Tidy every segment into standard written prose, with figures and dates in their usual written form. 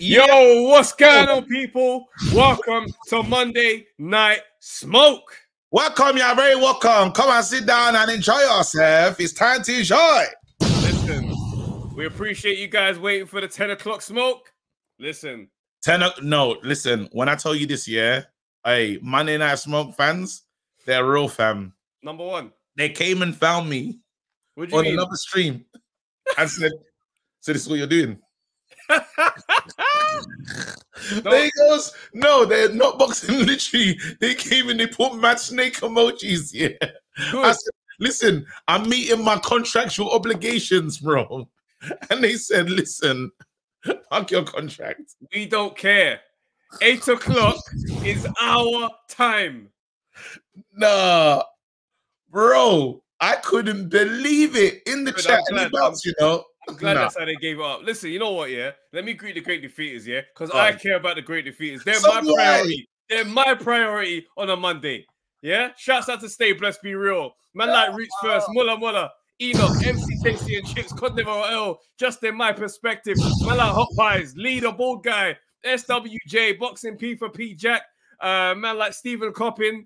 Yo, what's going on, people? Welcome to Monday Night Smoke. Welcome, you're very welcome. Come and sit down and enjoy yourself. It's time to enjoy. Listen, we appreciate you guys waiting for the 10 o'clock smoke. Listen. Listen, when I tell you this, hey, Monday Night Smoke fans, they're real fam. Number one. They came and found me on another stream and said, so this is what you're doing. They goes, no, they're not boxing. Literally, they came and they put mad snake emojis. Yeah, I said, listen, I'm meeting my contractual obligations, bro. And they said, listen, fuck your contract. We don't care. 8 o'clock is our time. Nah, bro, I couldn't believe it in the chat. I'm glad that's how they gave it up. Listen, you know what, yeah? Let me greet the great defeaters, yeah? Because I care about the great defeaters. They're my priority. They're my priority on a Monday, yeah? Shouts out to Stay Blessed, Be Real. Man like Roots First, Mulla, Enoch, MC Tasty and Chips, Codnever L, just in my perspective. Man like Hot Pies, Leader, Bold Guy, SWJ, Boxing P for P Jack, man like Stephen Coppin,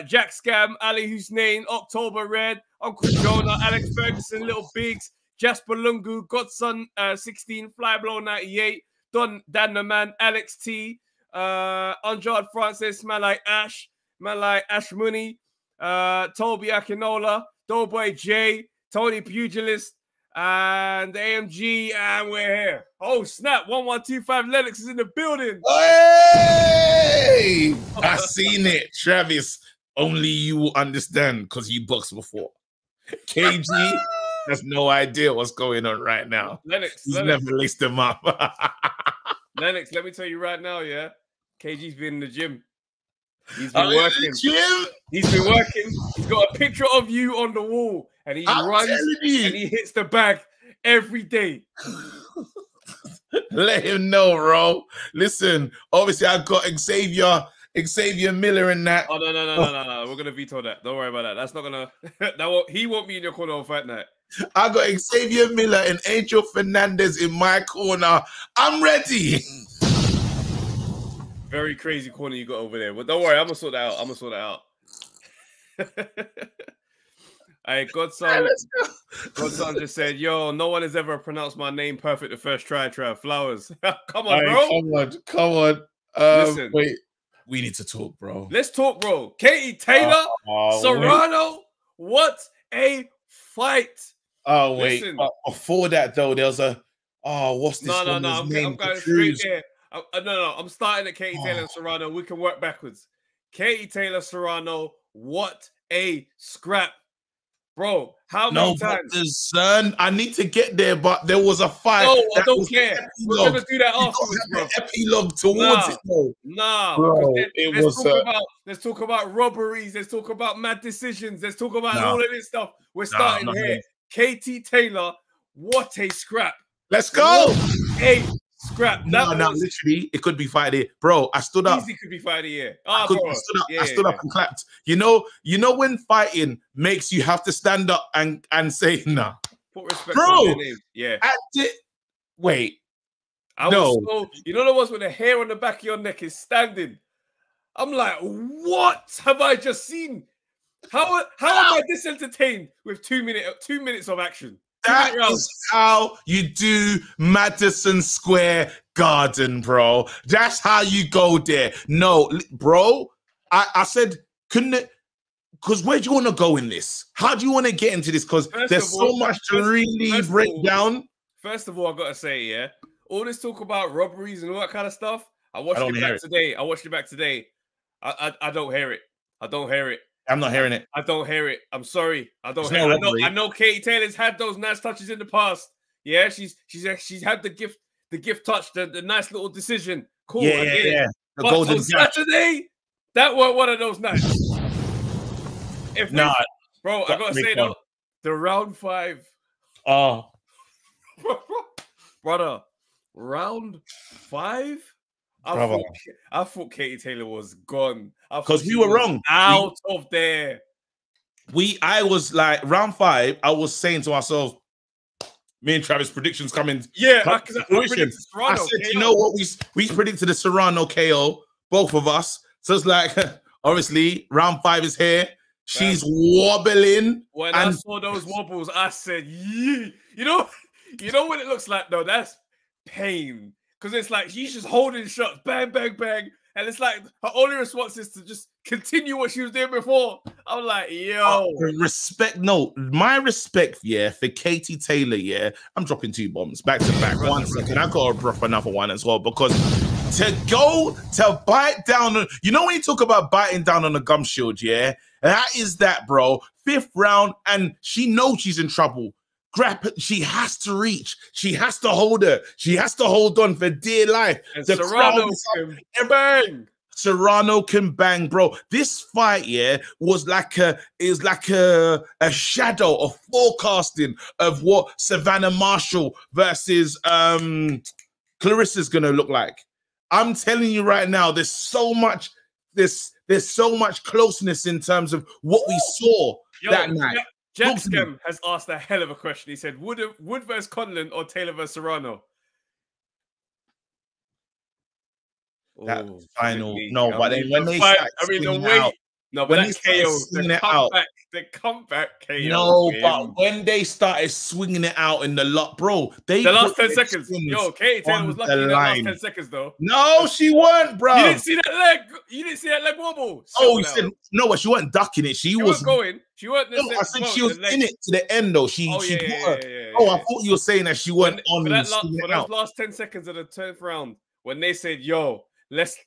Jack Scam, Ali Hussein, October Red, Uncle Jonah, Alex Ferguson, Little Biggs, Jasper Lungu, Godson 16, Flyblow 98, Dan the Man, Alex T, Anjad Francis, man like Ash Mooney, Toby Akinola, Doughboy J, Tony Pugilist, and the AMG, and we're here. Oh snap! 1125 Lennox is in the building. Hey, I seen it, Travis. Only you will understand because you boxed before. KG has no idea what's going on right now. He's never laced them up. Lennox, let me tell you right now, yeah. KG's been in the gym. He's been working. He's been working. He's got a picture of you on the wall, and he runs and he hits the bag every day. Let him know, bro. Listen, obviously I got Xavier Miller in that. Oh no. We're gonna veto that. Don't worry about that. That's not gonna. He won't be in your corner on Fight Night. I got Xavier Miller and Angel Fernandez in my corner. I'm ready. Very crazy corner you got over there. But don't worry, I'm gonna sort that out. Hey, Godson just said, yo, no one has ever pronounced my name perfect the first try. Flowers. Come on, bro. Come on. Listen. Wait. We need to talk, bro. Let's talk, bro. Katie Taylor, Serrano, what a fight. Oh, wait. Before that, though, there was a... Oh, what's this No. I'm going straight there. No. I'm starting at Katie Taylor and Serrano. We can work backwards. Katie Taylor, Serrano, what a scrap. Bro, how many times? Son, I need to get there, but there was a fight. No, I don't care. We're going to do that afterwards, bro. Epilogue towards it, though. Nah, bro, let's talk about robberies. Let's talk about mad decisions. Let's talk about all of this stuff. We're starting here. Katie Taylor, what a scrap. Let's go. What a scrap. No, literally, it could be fight here. Bro, I stood up. Easy could be fight here. I stood up and clapped. You know when fighting makes you have to stand up and say, nah. Put respect on their name. Yeah. Wait. You know the ones with the hair on the back of your neck is standing. I'm like, what have I just seen? How am I this entertained with 2 minutes of action? That is how you do Madison Square Garden, bro. That's how you go there. No, bro, I said, couldn't it? Because where do you want to go in this? How do you want to get into this? Because there's so much to really break down. First of all, I got to say, yeah, all this talk about robberies and all that kind of stuff, I watched it back today. I don't hear it. I don't hear it. I'm not hearing it. I don't hear it. I'm sorry. I don't hear it. I know Katie Taylor's had those nice touches in the past. Yeah, she's had the gift touch, the nice little decision. Cool. Yeah. The but on Saturday, that weren't one of those nights. Bro, I gotta say though, the round 5. Oh, brother, round 5. I thought Katie Taylor was gone. Because we were wrong. Out of there. I was like, round 5, I was saying to myself, Me and Travis predictions coming. Yeah, because I predicted Serrano. I said, you know what? We predicted the Serrano KO, both of us. So it's like, obviously, round 5 is here. She's wobbling. When I saw those wobbles, I said, "Yee." You know what it looks like though? That's pain. Because it's like she's just holding shots, bang, bang, bang. And it's like her only response is to just continue what she was doing before. I'm like, yo. Respect, no, my respect, yeah, for Katie Taylor, yeah. I'm dropping 2 bombs back to back. 1 second. I gotta drop another one as well, because to bite down on, you know, when you talk about biting down on a gum shield, yeah, that is that, bro. 5th round, and she knows she's in trouble. She has to reach. She has to hold her. She has to hold on for dear life. And Serrano can bang. Serrano can bang, bro. This fight, yeah, was like a shadow of forecasting of what Savannah Marshall versus Clarissa's gonna look like. I'm telling you right now, there's so much closeness in terms of what we saw that night. Jack Skem has asked a hell of a question. He said, Wood versus Conlon or Taylor versus Serrano? That final, no, but then when they fight, I mean, the way, no, but that KO, the comeback KO. No, but when they started swinging it out in the lot, bro, the last 10 seconds. Yo, Katie Taylor was lucky in the last 10 seconds, though. No, she weren't, bro. You didn't see that leg. You didn't see that leg wobble. Oh, you said no, but she wasn't ducking it. She was going. She wasn't. No, I said she was in it to the end, though. I thought you were saying that she wasn't on. For those last 10 seconds of the 10th round, when they said, "Yo, let's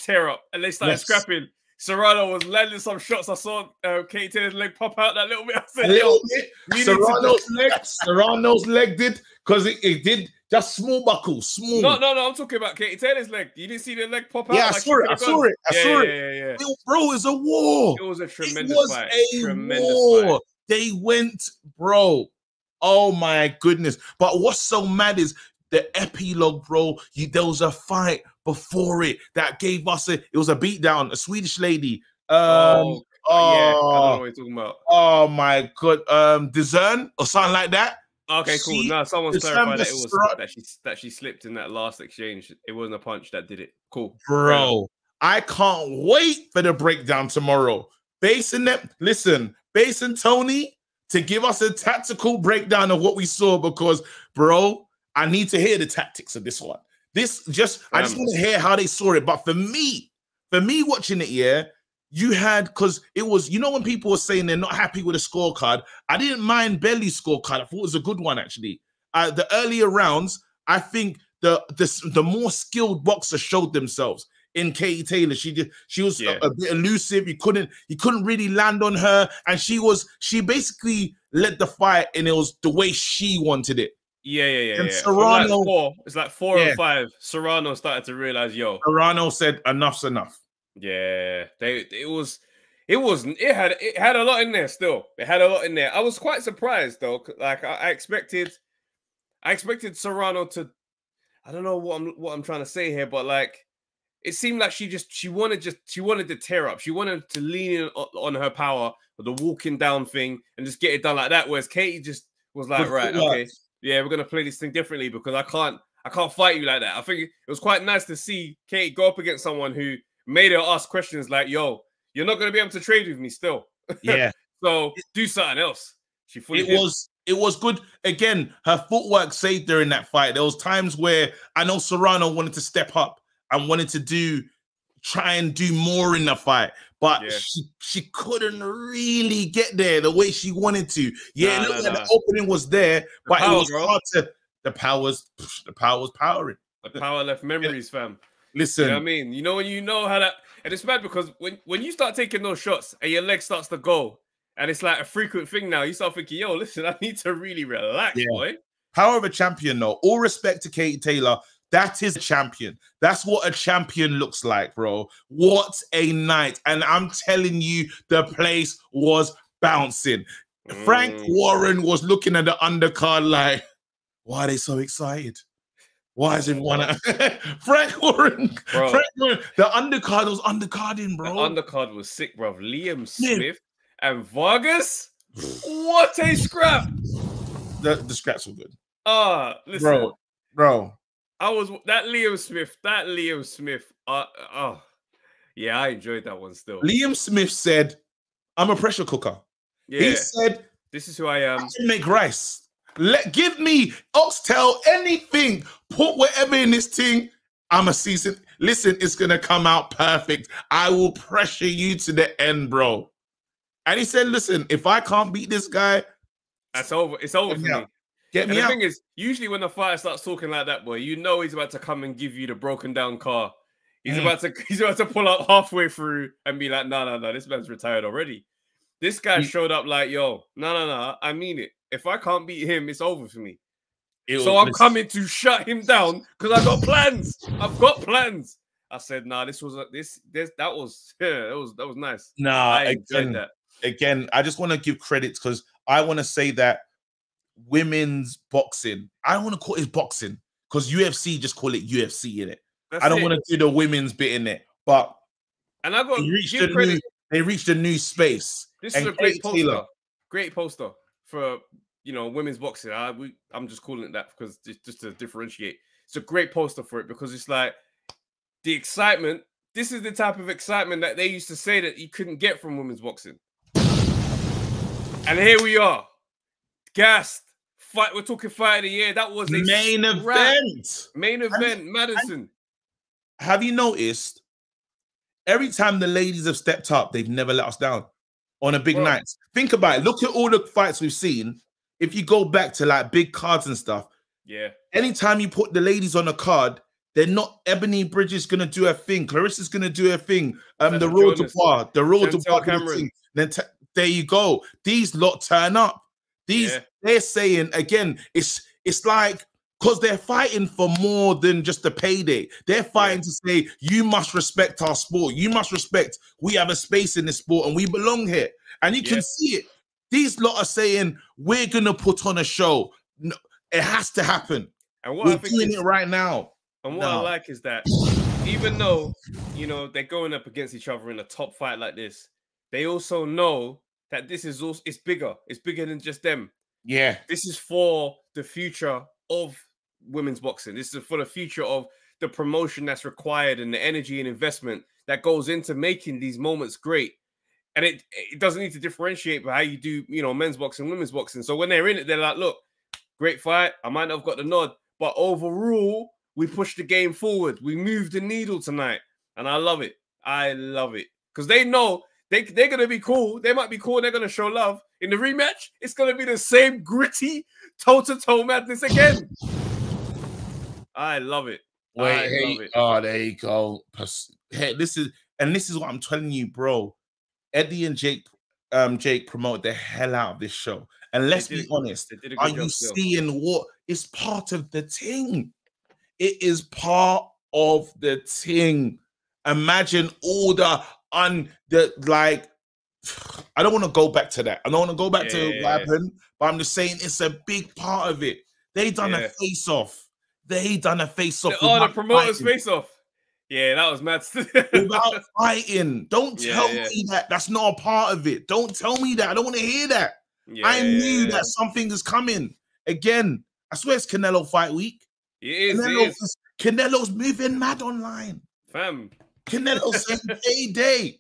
tear up," and they started scrapping. Serrano was landing some shots. I saw Katie Taylor's leg pop out that little bit. I said, a little bit. Serrano's leg did, because it did just small buckle, small. No. I'm talking about Katie Taylor's leg. You didn't see the leg pop out? Yeah, I saw it. Yeah. Bro, it was a war. It was a tremendous fight. Fight. They went, bro. Oh my goodness. But what's so mad is the epilogue, bro. There was a fight before it that gave us it was a beatdown. A Swedish lady. I don't know what you're talking about. Oh my god. Dizern or something like that. Okay, cool. No, someone's clarified that it was that she slipped in that last exchange. It wasn't a punch that did it. Cool, bro. I can't wait for the breakdown tomorrow. Bass and Tony to give us a tactical breakdown of what we saw, because, bro, I need to hear the tactics of this one. I just want to hear how they saw it. But for me watching it, yeah, you had, because it was, you know, when people were saying they're not happy with a scorecard, I didn't mind Belly's scorecard. I thought it was a good one, actually. The earlier rounds, I think the more skilled boxers showed themselves. In Katie Taylor, she was a bit elusive. You couldn't really land on her, and she basically led the fight, and it was the way she wanted it. Yeah. And Serrano, it's like 4 or 5. Serrano started to realize, Serrano said enough's enough. Yeah, it had a lot in there. Still, it had a lot in there. I was quite surprised though. Like I expected Serrano to. I don't know what I'm trying to say here, but like it seemed like she wanted to tear up. She wanted to lean in on her power with the walking down thing and just get it done like that. Whereas Katie just was like, right, okay, yeah, we're gonna play this thing differently because I can't fight you like that. I think it was quite nice to see Katie go up against someone who made her ask questions like, yo, you're not going to be able to trade with me still. Yeah. So do something else. It was good. Again, her footwork saved her in that fight. There was times where I know Serrano wanted to step up and wanted to try and do more in the fight, but she couldn't really get there the way she wanted to. Yeah, it looked like the opening was there, but it was hard to. The power was powering. The power left memories, fam. Listen, you know what I mean? You know when you know how that, and it's bad because when you start taking those shots and your leg starts to go, and it's like a frequent thing now, you start thinking, yo, listen, I need to really relax, boy. Power of a champion, though. All respect to Katie Taylor. That is a champion. That's what a champion looks like, bro. What a night. And I'm telling you, the place was bouncing. Frank Warren was looking at the undercard like, why are they so excited? Why is everyone Frank Warren? The undercard was undercarding, bro. The undercard was sick, bro. Liam Smith and Vargas. What a scrap! the scraps were good. Listen, bro. I was that Liam Smith. Yeah, I enjoyed that one still. Liam Smith said, "I'm a pressure cooker." Yeah. He said, "This is who I am. I can make rice. Give me oxtail, anything. Put whatever in this thing. I'm a season. Listen, it's gonna come out perfect. I will pressure you to the end, bro." And he said, "Listen, if I can't beat this guy, that's over. It's over for me. Get me out." The thing is, usually when the fighter starts talking like that, boy, you know he's about to come and give you the broken down car. He's about to pull up halfway through and be like, no, this man's retired already. This guy showed up like, yo, no, I mean it. If I can't beat him, it's over for me. So I'm coming to shut him down because I got plans. I've got plans. I said, nah, that was nice. Nah, I enjoyed that. Again, I just want to give credit because I want to say that women's boxing, I don't want to call it boxing because UFC just call it UFC in it. I don't want to do the women's bit in it, but and I got they reached a new space. This is a great poster. Great poster for women's boxing. I'm just calling it that because just to differentiate. It's a great poster for it because it's like the excitement. This is the type of excitement that they used to say that you couldn't get from women's boxing. And here we are. Gassed. Fight. We're talking fight of the year. That was a main event. Main event, Madison. Have you noticed every time the ladies have stepped up, they've never let us down on a big night? Think about it. Look at all the fights we've seen. If you go back to like big cards and stuff, yeah. Anytime you put the ladies on a card, they're not. Ebony Bridges gonna do her thing. Clarissa's gonna do her thing. The Road to Bar, Then there you go. These lot turn up. They're saying again. It's like. Because they're fighting for more than just a payday. They're fighting to say, you must respect our sport. You must respect we have a space in this sport and we belong here. And you can see it. These lot are saying, we're going to put on a show. No, it has to happen. And we're doing it right now. And what I like is that even though, they're going up against each other in a top fight like this, they also know that this is also, it's bigger. It's bigger than just them. Yeah. This is for the future of women's boxing. This is for the future of the promotion that's required and the energy and investment that goes into making these moments great. And it doesn't need to differentiate by how you do, men's boxing, women's boxing. So when they're in it, they're like, look, great fight. I might not have got the nod, but overall, we pushed the game forward. We moved the needle tonight. And I love it. I love it. Because they know they're going to be cool. They might be cool. They're going to show love. In the rematch, it's going to be the same gritty, toe-to-toe madness again. I love it. Love it. Oh, there you go. Hey, this is what I'm telling you, bro. Eddie and Jake promote the hell out of this show. And let's be honest, are you seeing what is part of the thing? It is part of the thing. Imagine all I don't want to go back to that. I don't want to go back to what happened, but I'm just saying it's a big part of it. They done a face-off. They done a face-off. The promoters face-off. Yeah, that was mad. Without fighting. Don't tell me that. That's not a part of it. Don't tell me that. I don't want to hear that. I knew that something is coming. Again, I swear it's Canelo fight week. It is. Canelo's moving mad online. Fam. Canelo's saying day.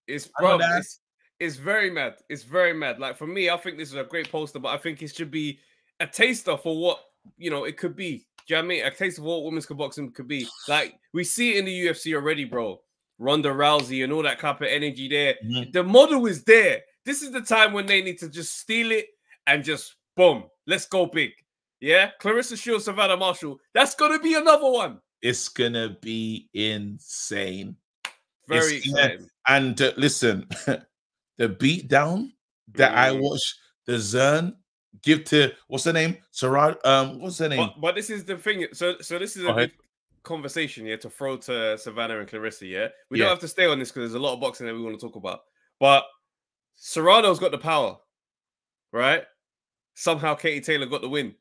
It's very mad. It's very mad. Like for me, I think this is a great poster, but I think it should be a taster for what it could be. Do you know what I mean? A taste of what women's boxing could be. Like, we see it in the UFC already, bro. Ronda Rousey and all that type of energy there. Mm-hmm. The model is there. This is the time when they need to just steal it and just, boom, let's go big. Yeah? Clarissa Shields, Savannah Marshall. That's going to be another one. It's going to be insane. Very exciting. And listen, the beatdown that I watched, the Zern, give to what's her name? What's her name? But this is the thing. So this is a big conversation, to throw to Savannah and Clarissa. We don't have to stay on this because there's a lot of boxing that we want to talk about. But Serrano's got the power, right? Somehow Katie Taylor got the win.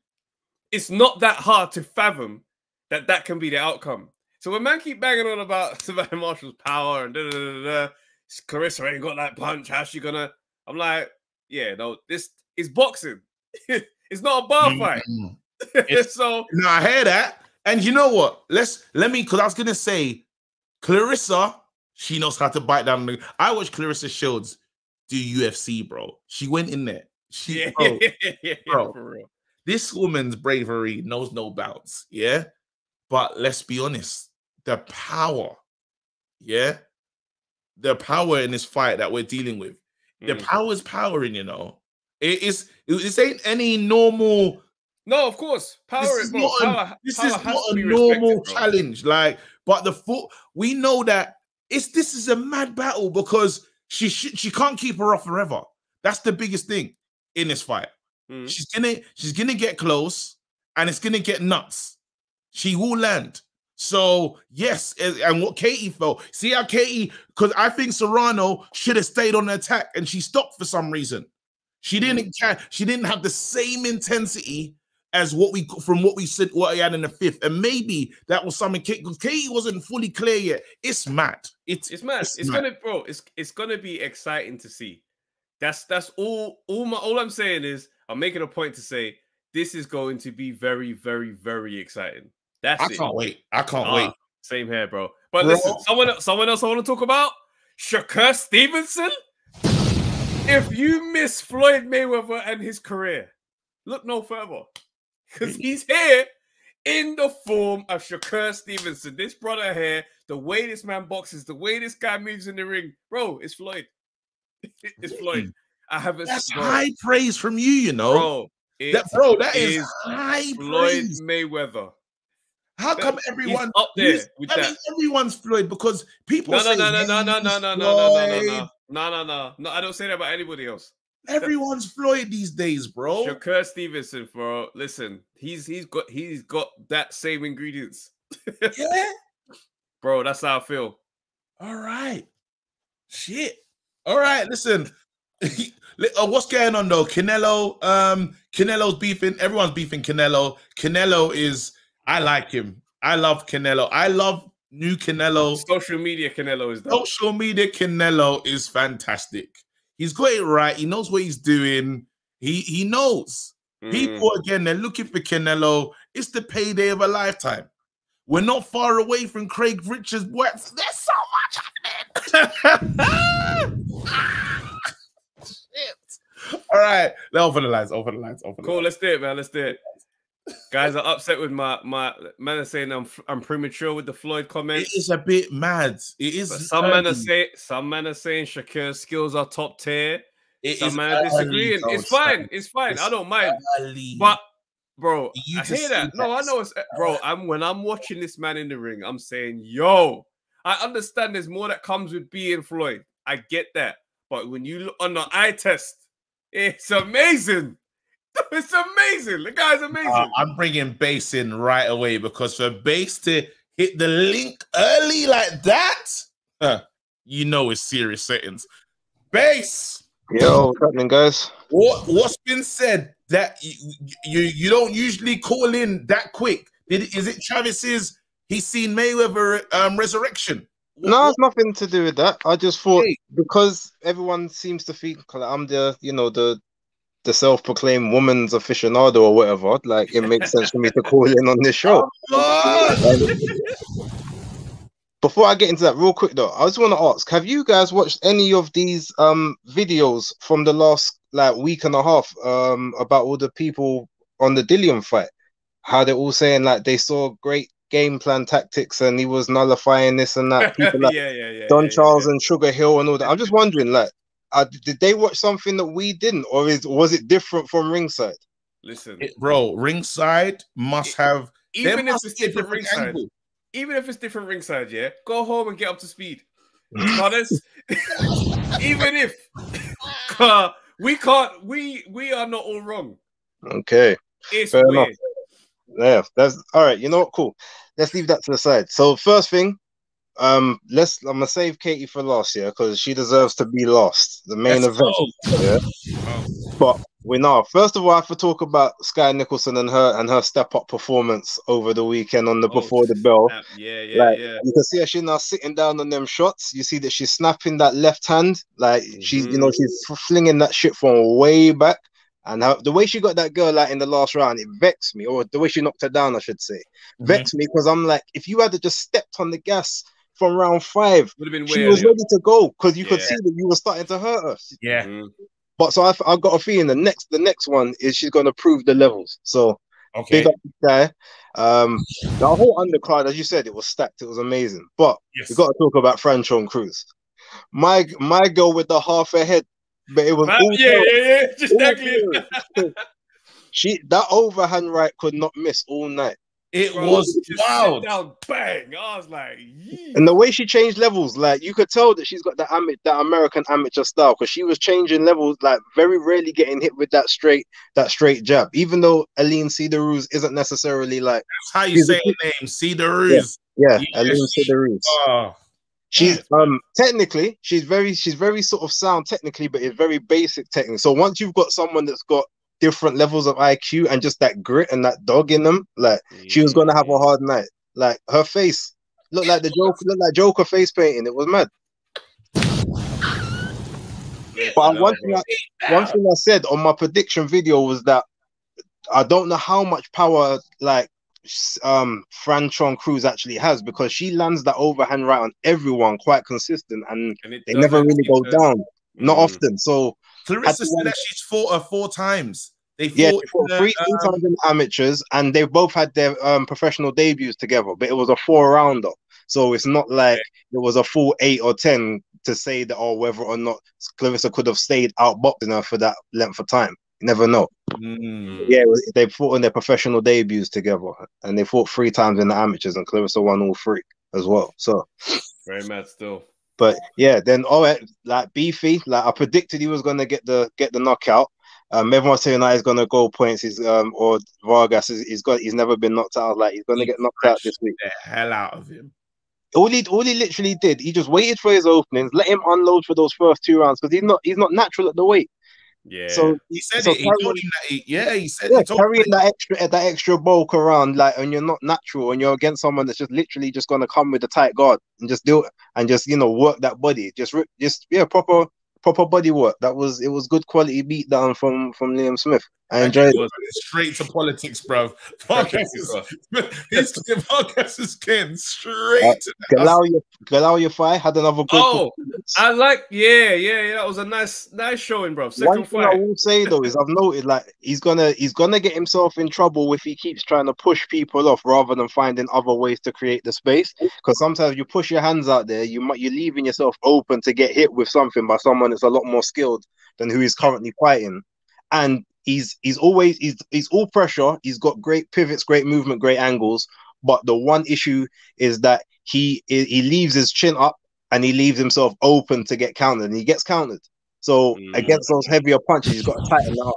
It's not that hard to fathom that can be the outcome. So when man keep banging on about Savannah Marshall's power and Clarissa ain't got that punch, how's she gonna? I'm like, no, this is boxing. It's not a bar fight. So no, I hear that. And you know what? Let me, because I was gonna say, Clarissa, she knows how to bite down. I watched Clarissa Shields do UFC, bro. She went in there. Bro, for real. This woman's bravery knows no bounds. Yeah, but let's be honest, the power, the power in this fight that we're dealing with, the power is powering. You know, this ain't any normal. No, of course, This is not a normal challenge. Like, but we know that this is a mad battle because she can't keep her off forever. That's the biggest thing in this fight. She's gonna get close, and it's gonna get nuts. She will land. So yes, and what Katie felt. See how Katie, because I think Serrano should have stayed on the attack, and she stopped for some reason. She didn't. She didn't have the same intensity as what we said what he had in the fifth, and maybe that was something. Because Katie wasn't fully clear yet. It's mad. It's mad. It's gonna be exciting to see. That's all I'm saying is I'm making a point to say this is going to be very, very, very exciting. I can't wait. I can't wait. Same here, bro. But listen, someone else I want to talk about, Shakur Stevenson. If you miss Floyd Mayweather and his career, look no further. Because he's here in the form of Shakur Stevenson. This brother here, the way this man boxes, the way this guy moves in the ring, bro, it's Floyd. It's Floyd. That's high praise from you, you know. Bro, that is high Floyd praise. Mayweather. How come everyone up there with that? Mean, everyone's Floyd because people no, say no. I don't say that about anybody else. Everyone's Floyd these days, bro. Shakur Stevenson, bro. Listen, he's got that same ingredients. Yeah, bro. That's how I feel. All right, shit. All right, listen. What's going on though? Canelo's beefing. Everyone's beefing Canelo. Canelo is. I like him. I love Canelo. I love new Canelo. Social media Canelo is. Social media Canelo is fantastic. He's got it right. He knows what he's doing. He knows. People again, they're looking for Canelo. It's the payday of a lifetime. We're not far away from Craig Richards. There's so much happening. Shit. All right, over the lines. Cool. Let's do it, man. Let's do it. Guys are upset with my man are saying I'm premature with the Floyd comments. It is a bit mad. It is. But some men are saying Shakur's skills are top tier. Some men are disagreeing. It's fine. It's fine. I don't mind. But bro, I hear that. No, I know it's bro. When I'm watching this man in the ring, I'm saying, yo, I understand there's more that comes with being Floyd. I get that. But when you look on the eye test, it's amazing. It's amazing. The guy's amazing. I'm bringing Base in right away because for Base to hit the link early like that, you know it's serious settings. Base. Yo, what's happening, guys? What's been said that you don't usually call in that quick? Is it Travis's? He's seen Mayweather resurrection. No, it's nothing to do with that. I just thought because everyone seems to think I'm the self-proclaimed woman's aficionado or whatever, like it makes sense for me to call in on this show. Before I get into that, real quick though, I just want to ask: have you guys watched any of these videos from the last week and a half about all the people on the Dillian fight? How they're all saying they saw great game plan tactics and he was nullifying this and that. People like Don Charles and Sugar Hill and all that. I'm just wondering, did they watch something that we didn't, or was it different from ringside? Listen, bro, ringside must have even if it's different ringside. Angle. Even if it's different ringside, yeah, go home and get up to speed. Honest, even if we are not all wrong. Okay, it's fair weird. Enough. Yeah, that's all right. You know what? Cool. Let's leave that to the side. So first thing, I'm gonna save Katie for last year because she deserves to be last. The main event. Yeah. But first of all, I have to talk about Sky Nicholson and her step up performance over the weekend on the Before the Bell. Yeah. You can see her, she's now sitting down on them shots. You see that she's snapping that left hand, she's she's flinging that shit from way back. And the way she got that girl like in the last round, it vexed me, or the way she knocked her down, I should say, vexed me because I'm like, if you had to just stepped on the gas from round 5, Would have been she way was earlier. ready to go because you could see that you were starting to hurt her. Yeah. But so I got a feeling the next one is she's gonna prove the levels. So Okay. big up this guy. The whole undercard, as you said, it was stacked. It was amazing. But we got to talk about Franchon Cruz. My girl with the half a head, but it was all just exactly. That overhand right could not miss all night. It was wild. Down, bang! I was like, yee. And the way she changed levels, like you could tell that she's got that American amateur style, because she was changing levels, like very rarely getting hit with that straight jab. Even though Aline Cederroos isn't necessarily like that's how you say her name, Cederroos. Yeah, Aline Cederroos. Oh. She's technically she's very sort of sound technically, but it's very basic technically. So once you've got someone that's got different levels of IQ and just that grit and that dog in them, like she was gonna have a hard night. Like her face looked like Joker face painting. It was mad. But one thing I said on my prediction video was that I don't know how much power like Franchon Cruz actually has, because she lands that overhand right on everyone quite consistent, and they never really go down. Not often. So Clarissa said that she's fought her 4 times. They fought three times in amateurs, and they've both had their professional debuts together. But it was a 4-rounder, so it's not like it was a full 8 or 10 to say that whether or not Clarissa could have stayed outboxing her for that length of time. You never know. Yeah, they fought in their professional debuts together, and they fought 3 times in the amateurs, and Clarissa won all 3 as well. So very mad still. But yeah, then like Beefy, like I predicted he was gonna get the knockout. Everyone's saying that he's gonna go points. He's or Vargas he's never been knocked out. Like he's gonna get knocked out this week. The hell out of him. All he literally did, he just waited for his openings, let him unload for those first 2 rounds, because he's not natural at the weight. Yeah. So he said it. He told him that. He said carrying that extra bulk around, like, and you're not natural, and you're against someone that's just literally just gonna come with a tight guard and just do it and just work that body, just proper body work. It was good quality beatdown from Liam Smith. I enjoyed it. Straight to politics, bro. Vargas is getting straight to Galao Fight had another good I like that was a nice showing, bro. One thing I will say though is I've noted like he's gonna get himself in trouble if he keeps trying to push people off rather than finding other ways to create the space, because sometimes you push your hands out there, you're leaving yourself open to get hit with something by someone that's a lot more skilled than who he's currently fighting. And he's all pressure. He's got great pivots, great movement, great angles. But the one issue is that he leaves his chin up and he leaves himself open to get countered, and he gets countered. So against those heavier punches, he's got to tighten that up.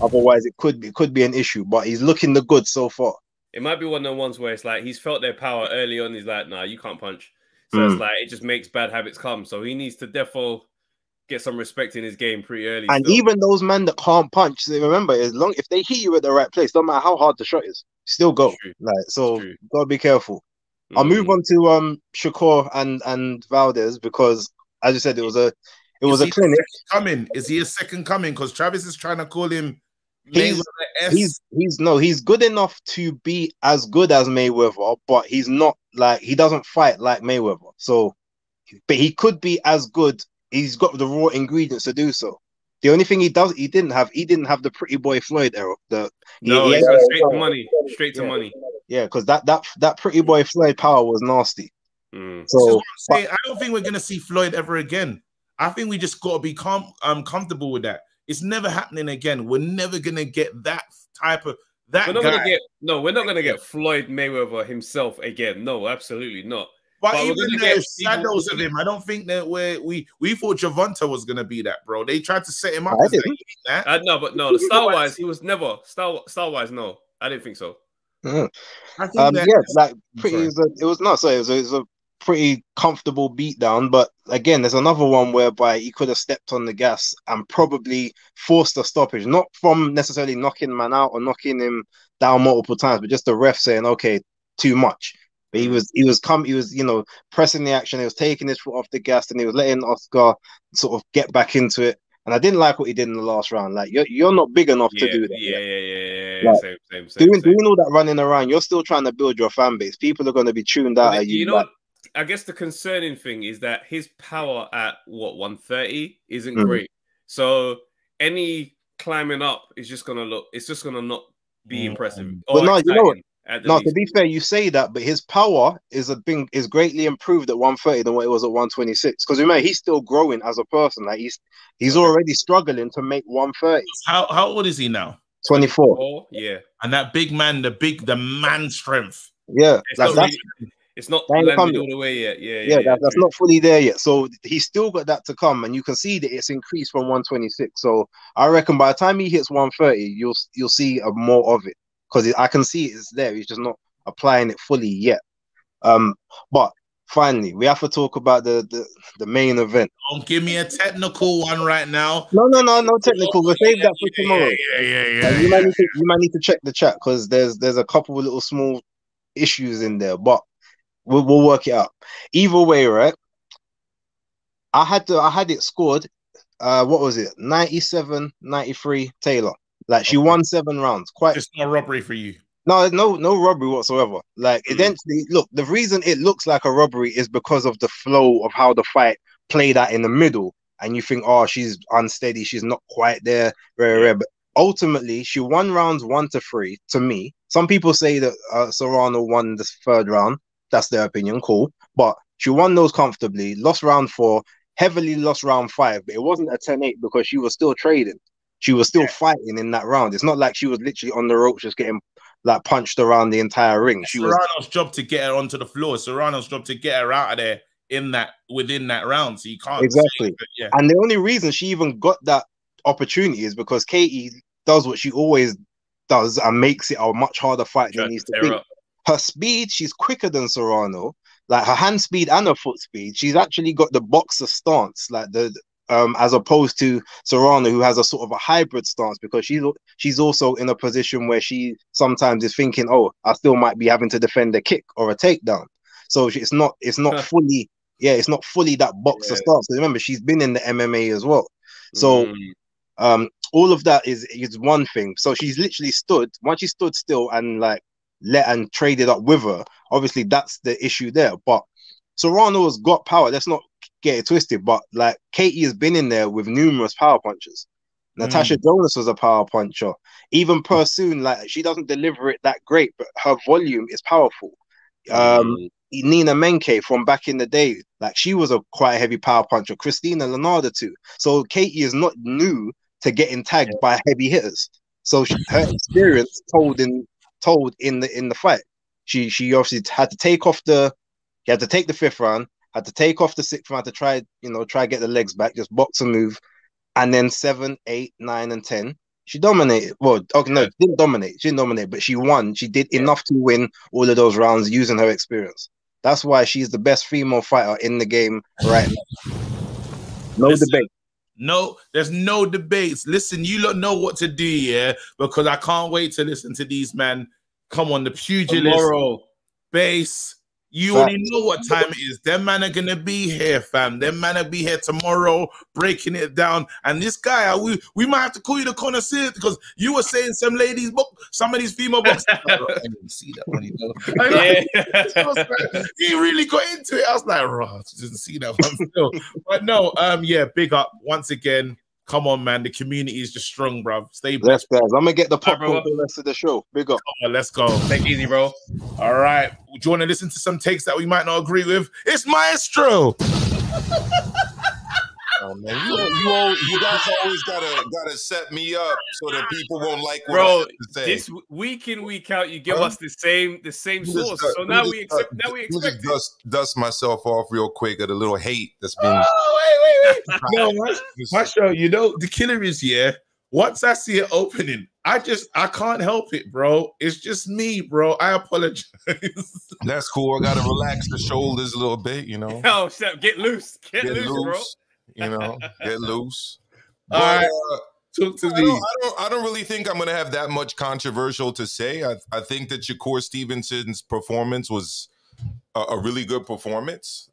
Otherwise, it could be an issue. But he's looking the good so far. It might be one of the ones where it's like he's felt their power early on. He's like, nah, you can't punch. So it's like it just makes bad habits come. So he needs to defo get some respect in his game pretty early. And even those men that can't punch, remember, if they hit you at the right place, no matter how hard the shot is, still go. Gotta be careful. I'll move on to Shakur and Valdez, because as you said, it was a clinic. Is he a second coming? Because Travis is trying to call him He's good enough to be as good as Mayweather, but he's not like, he doesn't fight like Mayweather. So, but he could be as good. He's got the raw ingredients to do so. The only thing he didn't have the Pretty Boy Floyd era. Straight to money. Yeah, because that Pretty Boy Floyd power was nasty. So I don't think we're gonna see Floyd ever again. I think we just got to be comfortable with that. It's never happening again. We're never gonna get that type of that. We're not gonna get Floyd Mayweather himself again. No, absolutely not. But even there's shadows of him. I don't think that we thought Gervonta was gonna be that, bro. They tried to set him up as that. No, style-wise, he was never style-wise. No, I didn't think so. I think it was a pretty comfortable beatdown. But again, there's another one whereby he could have stepped on the gas and probably forced a stoppage, not from necessarily knocking man out or knocking him down multiple times, but just the ref saying, okay, too much. But he was pressing the action. He was taking his foot off the gas, and he was letting Oscar sort of get back into it. And I didn't like what he did in the last round. Like you're not big enough to do that. Yeah. Like, Same. Doing all that running around, you're still trying to build your fan base. People are going to be tuned out at you. You know, like, I guess the concerning thing is that his power at what 130 isn't great. So any climbing up is just gonna look. It's just gonna not be impressive. But no, you know what? No, to be fair, you say that, but his power is greatly improved at 130 than what it was at 126. Because remember, he's still growing as a person. Like he's already struggling to make 130. How old is he now? 24. Yeah. And that big man, the man strength. Yeah, it's not landed all the way yet. Yeah, that's not fully there yet. So he's still got that to come, and you can see that it's increased from 126. So I reckon by the time he hits 130, you'll see more of it, because I can see it's there. He's just not applying it fully yet. But finally, we have to talk about the main event. Don't give me a technical one right now. No technical. We'll save that for tomorrow. Yeah. You might need to check the chat, because there's a couple of little small issues in there, but we'll work it out. Either way, right? I had it scored. What was it? 97-93 Taylor. Like, she won 7 rounds. Just no robbery for you. No robbery whatsoever. Like, eventually, look, the reason it looks like a robbery is because of the flow of how the fight played out in the middle. And you think, oh, she's unsteady, she's not quite there, very rare. But ultimately, she won rounds 1 to 3. To me, some people say that Serrano won the 3rd round. That's their opinion, cool. But she won those comfortably, lost round 4, heavily lost round 5, but it wasn't a 10-8 because she was still trading. She was still fighting in that round. It's not like she was literally on the ropes just getting like punched around the entire ring. Serrano's job to get her onto the floor. Serrano's job to get her out of there within that round. So you can't exactly. And the only reason she even got that opportunity is because Katie does what she always does and makes it a much harder fight than it needs to be. Her speed, she's quicker than Serrano. Like, her hand speed and her foot speed, she's actually got the boxer stance, like as opposed to Serrano, who has a sort of a hybrid stance, because she's also in a position where she sometimes is thinking, oh, I still might be having to defend a kick or a takedown. So it's not fully that boxer stance. So remember, she's been in the MMA as well. So all of that is one thing. So she's literally once she stood still and like and traded up with her, obviously that's the issue there. But Serrano has got power. Let's not get it twisted. But like, Katie has been in there with numerous power punches. Natasha Jonas was a power puncher. Even Pursoon, like, she doesn't deliver it that great, but her volume is powerful. Nina Menke from back in the day, like, she was a quite heavy power puncher. Christina Leonardo too. So Katie is not new to getting tagged by heavy hitters. So her experience told in the fight. She obviously had to take the 5th round, had to take off the 6th round to try get the legs back, just box and move, and then 7, 8, 9, and 10. She dominated. Well, okay, no, didn't dominate. She didn't dominate, but she won. She did enough to win all of those rounds using her experience. That's why she's the best female fighter in the game right now. No debate. No, there's no debates. Listen, you lot know what to do, yeah? Because I can't wait to listen to these men come on the pugilist base. You already know what time it is. Them man are gonna be here, fam. Them man will be here tomorrow, breaking it down. And this guy, we might have to call you the connoisseur, because you were saying some of these female boxers. I didn't see that one, he really got into it. I was like, I didn't see that one still. But no, big up once again. Come on, man. The community is just strong, bro. Stay blessed. Yes, guys. I'm gonna get the popcorn for the rest of the show. Big up. Come on, let's go. Take it easy, bro. All right. Do you want to listen to some takes that we might not agree with? It's Maestro. Oh, man, you guys always gotta set me up so that people won't like what I have to say. This week in, week out, you give us the same source. So now we expect. Dust myself off real quick at a little hate that's been. Oh, wait. No, Maestro, you know the killer is once I see it opening, I can't help it, bro. It's just me, bro. I apologize. That's cool. I gotta relax the shoulders a little bit, you know. Oh, get loose, get loose, bro. You know, get loose. All right, talk to me. I don't really think I'm gonna have that much controversial to say. I think that Shakur Stevenson's performance was a really good performance.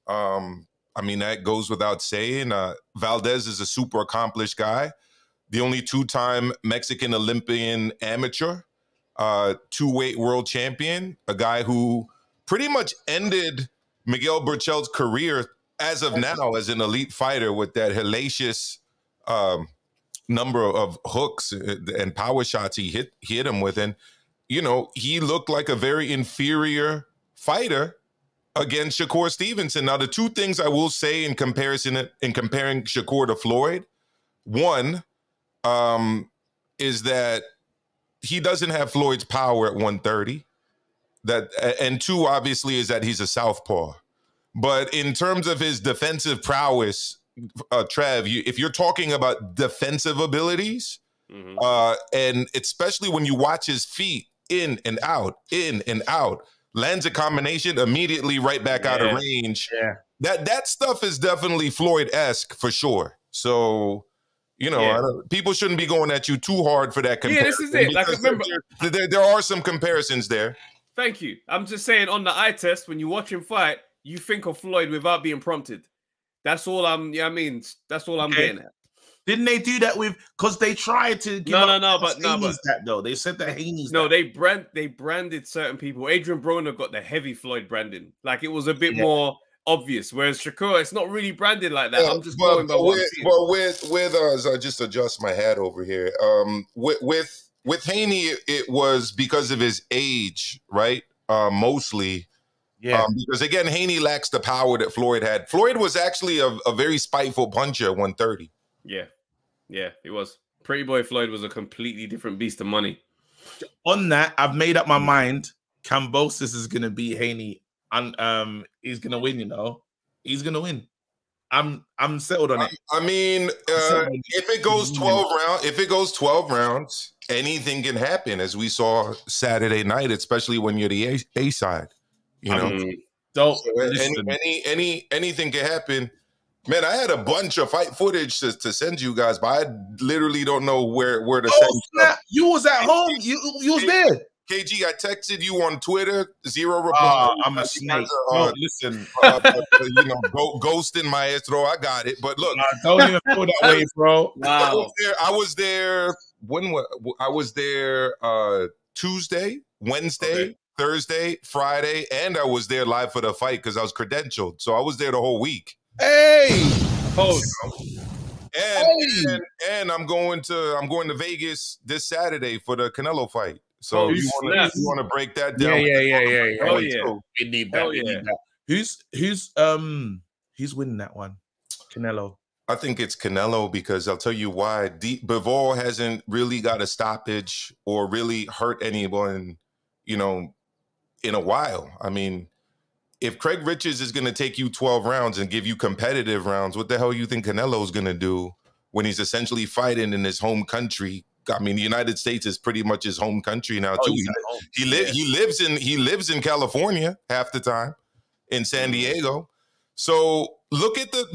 I mean, that goes without saying. Valdez is a super accomplished guy. The only two-time Mexican Olympian amateur, two-weight world champion, a guy who pretty much ended Miguel Berchel's career as of now as an elite fighter with that hellacious number of hooks and power shots he hit him with. And, you know, he looked like a very inferior fighter against Shakur Stevenson. Now, the two things I will say in comparing Shakur to Floyd, one is that he doesn't have Floyd's power at 130. And two, obviously, is that he's a southpaw. But in terms of his defensive prowess, Trev, if you're talking about defensive abilities, and especially when you watch his feet in and out, lands a combination, immediately right back out of range. Yeah. That stuff is definitely Floyd-esque for sure. So, you know, people shouldn't be going at you too hard for that comparison. Yeah, this is it. Like, remember, there are some comparisons there. Thank you. I'm just saying, on the eye test, when you watch him fight, you think of Floyd without being prompted. That's all I'm. Yeah, I mean, that's all I'm getting at. Didn't they do that with? Because they tried to. Give but that though they said that Haney's. No, they branded certain people. Adrian Broner got the heavy Floyd branding. Like, it was a bit more obvious. Whereas Shakur, it's not really branded like that. I'm just going by what I'm seeing. With I just adjust my hat over here. With Haney, it was because of his age, right? Mostly. Yeah, because again, Haney lacks the power that Floyd had. Floyd was actually a very spiteful puncher at 130. Yeah, he was. Pretty Boy Floyd was a completely different beast of money. On that, I've made up my mind. Kambosos is gonna beat Haney, and he's gonna win. You know, he's gonna win. I'm settled on it. I mean, if it goes 12 rounds, anything can happen, as we saw Saturday night, especially when you're the A side. You know, anything can happen. Man, I had a bunch of fight footage to send you guys, but I literally don't know where to send stuff. You was at home. You was there. KG, I texted you on Twitter. Zero reply. I'm a snake. Listen, you know, ghosting maestro. I got it, but look, don't even feel that way, bro. Wow. I was there. I was there Tuesday, Wednesday. Thursday, Friday, and I was there live for the fight because I was credentialed. So I was there the whole week. Hey! And I'm going to Vegas this Saturday for the Canelo fight. So you want to break that down? Yeah. Oh yeah. We need that. We need that. Who's winning that one? Canelo. I think it's Canelo because I'll tell you why. Bivol hasn't really got a stoppage or really hurt anyone, you know, in a while. I mean, if Craig Richards is going to take you 12 rounds and give you competitive rounds, what the hell you think Canelo's going to do when he's essentially fighting in his home country? I mean, the United States is pretty much his home country now too. He lives in California half the time, in San Diego. So look at the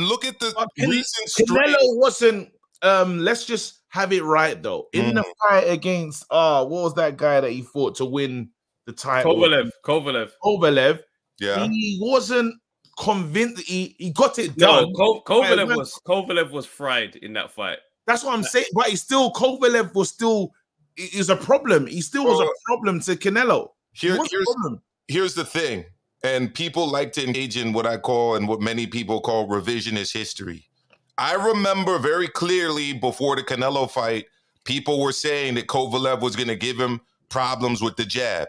recent Canelo wasn't. Let's just have it right though. In the fight against what was that guy that he fought to win the title? Kovalev. Yeah. He wasn't convinced. He got it done. No, Kovalev was fried in that fight. That's what I'm saying. But Kovalev was still is a problem. He still was a problem to Canelo. Here's the thing. And people like to engage in what I call and what many people call revisionist history. I remember very clearly before the Canelo fight, people were saying that Kovalev was going to give him problems with the jab.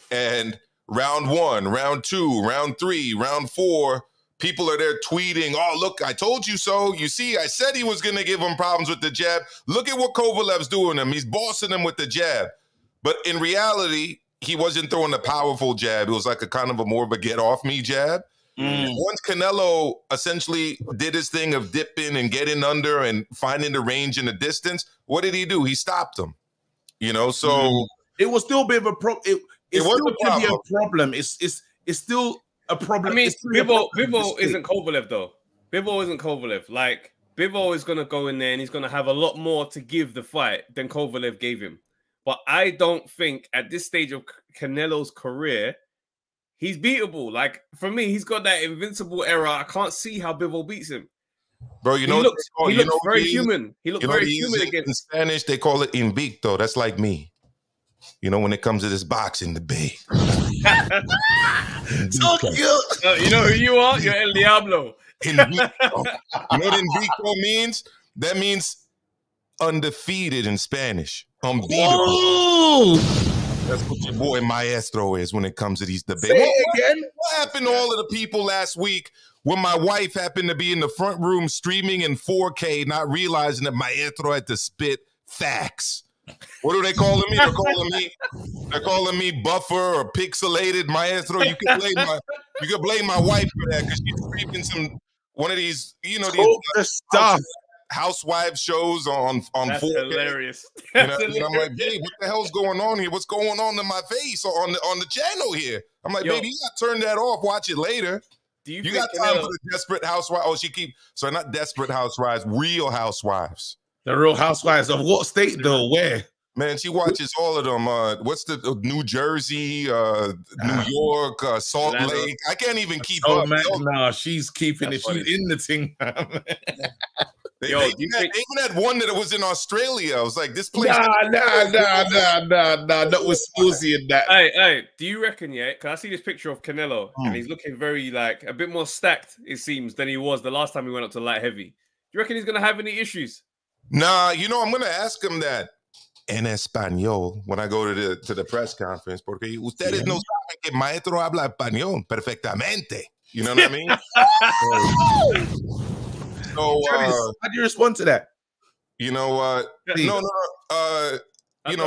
And round 1, round 2, round 3, round 4, people are there tweeting, oh, look, I told you so. You see, I said he was going to give him problems with the jab. Look at what Kovalev's doing to him. He's bossing him with the jab. But in reality, he wasn't throwing a powerful jab. It was like a kind of a more of a get off me jab. Once Canelo essentially did his thing of dipping and getting under and finding the range and the distance, what did he do? He stopped him. You know, so it was still a bit of a problem. It's still going to be a problem. It's still a problem. I mean, Bivol isn't Kovalev though. Bivol isn't Kovalev. Like, Bivol is going to go in there and he's going to have a lot more to give the fight than Kovalev gave him. But I don't think at this stage of Canelo's career, he's beatable. Like for me, he's got that invincible era. I can't see how Bivol beats him. Bro, He looks very human. He looked very human against. In Spanish, they call it invicto. That's like me. You know, when it comes to this boxing debate. So cute. You know who you are? You're El Diablo. Invicto. You know what invicto means? That means undefeated in Spanish. Unbeatable. Ooh. That's what your boy Maestro is when it comes to these debates. Say it again. What happened to all of the people last week when my wife happened to be in the front room streaming in 4K, not realizing that Maestro had to spit facts? What are they calling me? They're calling me buffer or pixelated Maestro. You can blame my wife for that because she's streaming one of these, you know, the stuff. Housewives shows on That's 4K. hilarious. And I'm like, babe, what the hell's going on here? What's going on in my face or on the channel here? I'm like, baby, you got to turn that off. Watch it later. You got time for the Desperate Housewives? Oh, sorry, not Desperate Housewives, Real Housewives. The Real Housewives of what state though? Where? Man, she watches all of them. What's the New Jersey, New York, Salt Lake? I can't even keep up. Man, no, she's keeping it. She's in the thing. They even had one that was in Australia. I was like, this place. Nah. That was Spursy in that. Hey, do you reckon, yeah? Because I see this picture of Canelo and he's looking very, like, a bit more stacked, it seems, than he was the last time he went up to light heavy. Do you reckon he's going to have any issues? Nah, you know, I'm going to ask him that en español when I go to the press conference. Porque ustedes no saben que Maestro habla español perfectamente. You know what I mean? So, how do you respond to that? You know what? You know, you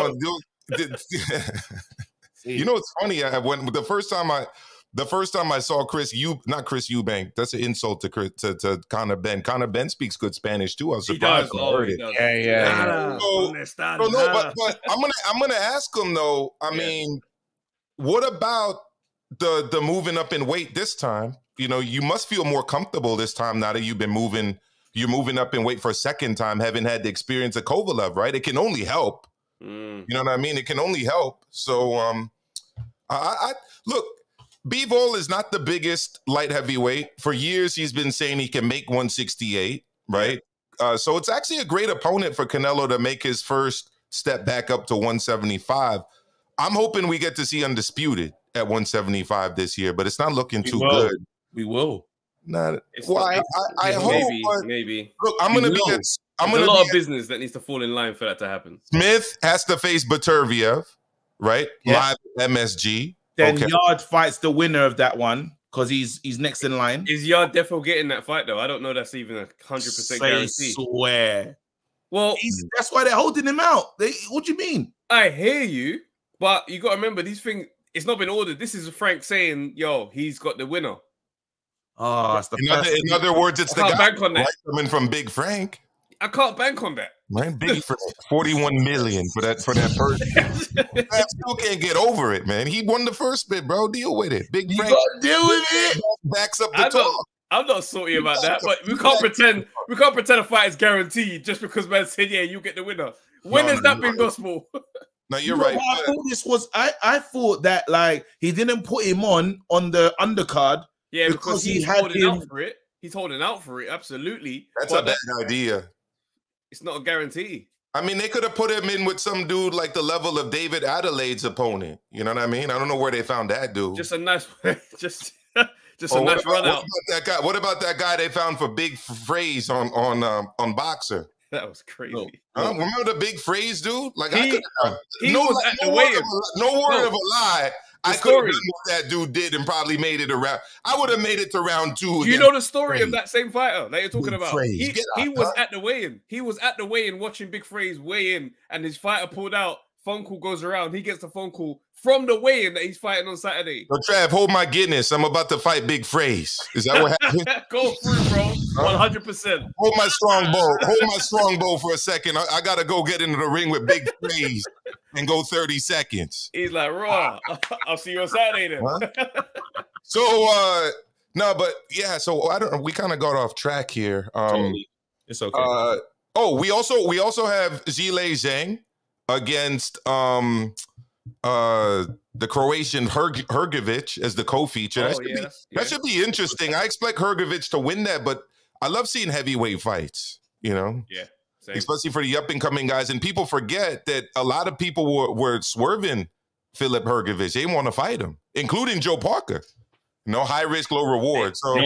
know, it's funny. The first time I saw not Chris Eubank. That's an insult to Conor Benn. Conor Benn speaks good Spanish too. I was surprised. He does. Yeah. But I'm gonna ask him though. I mean, what about the moving up in weight this time? You know, you must feel more comfortable this time now that you're moving up in weight for a second time, having had the experience of Kovalev, right? It can only help. You know what I mean? It can only help. So, I look, Bivol is not the biggest light heavyweight. For years, he's been saying he can make 168, right? So it's actually a great opponent for Canelo to make his first step back up to 175. I'm hoping we get to see Undisputed at 175 this year, but it's not looking too good. We will. I hope. Maybe. Look, I'm going to be. There's a lot of business that needs to fall in line for that to happen. Smith has to face Baturviev, right? Live at MSG. Then Yard fights the winner of that one because he's next in line. Is Yard defo getting that fight though? I don't know. That's even 100% guarantee. Swear. Well, that's why they're holding him out. What do you mean? I hear you, but you got to remember these things. It's not been ordered. This is Frank saying, "Yo, he's got the winner." Oh, it's in other words, it's the guy bank on that. coming from Big Frank. I can't bank on that. Man, Big Frank, 41 million for that person. I still can't get over it, man. He won the first bit, bro. Deal with it. Big Frank, deal with it. Backs up the talk. I'm not salty about that, but we can't pretend. We can't pretend a fight is guaranteed just because man said, "Yeah, you get the winner." When has that been gospel? No, you're right. I thought this was. I thought that like he didn't put him on the undercard. Yeah, because he's holding out for it. He's holding out for it. Absolutely. That's a bad idea. It's not a guarantee. I mean, they could have put him in with some dude like the level of David Adelaide's opponent. You know what I mean? I don't know where they found that dude. Just a nice, just a nice run out. What about that guy they found for Big Phrase on Boxer? That was crazy. Remember the Big Phrase dude? Like he was at the weigh-in. No word of a lie. I could have done what that dude did and probably made it around. I would have made it to round 2. You know the story of that same fighter that you're talking about? He was at the weigh-in. He was at the weigh-in watching Big Phrase weigh in, and his fighter pulled out. Phone call goes around. He gets the phone call from the weigh-in that he's fighting on Saturday. So, Trav, hold my Guinness. I'm about to fight Big Phrase. Is that what happened? Go through, bro. 100%. Hold my strongbow. Hold my strongbow for a second. I got to go get into the ring with Big Phrase and go 30 seconds. He's like, raw. I'll see you on Saturday then. Huh? So, no, but yeah, so I don't know. We kind of got off track here. Totally. It's okay. We also have Zhilei Zhang against the Croatian Hrgović as the co-feature. That should be interesting. I expect Hrgović to win that, but I love seeing heavyweight fights, you know? Yeah. Same. Especially for the up-and-coming guys. And people forget that a lot of people were swerving Filip Hrgović. They want to fight him, including Joe Parker. No high risk, low reward. So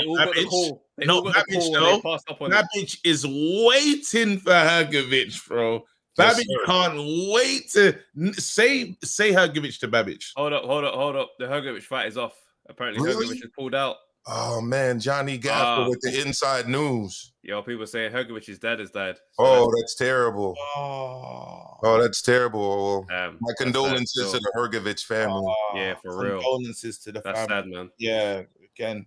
Babic is waiting for Hrgović, bro. Babic can't wait to say Hrgović to Babic. Hold up. The Hrgović fight is off. Apparently, Hrgović is pulled out. Oh man, Johnny Gaffer with the inside news. Yo, people saying Hrgovic's dad has died. So that's terrible. Oh, that's terrible. My condolences to the Hrgović family. Yeah, for real. Condolences to the family. That's sad, man. Yeah, again.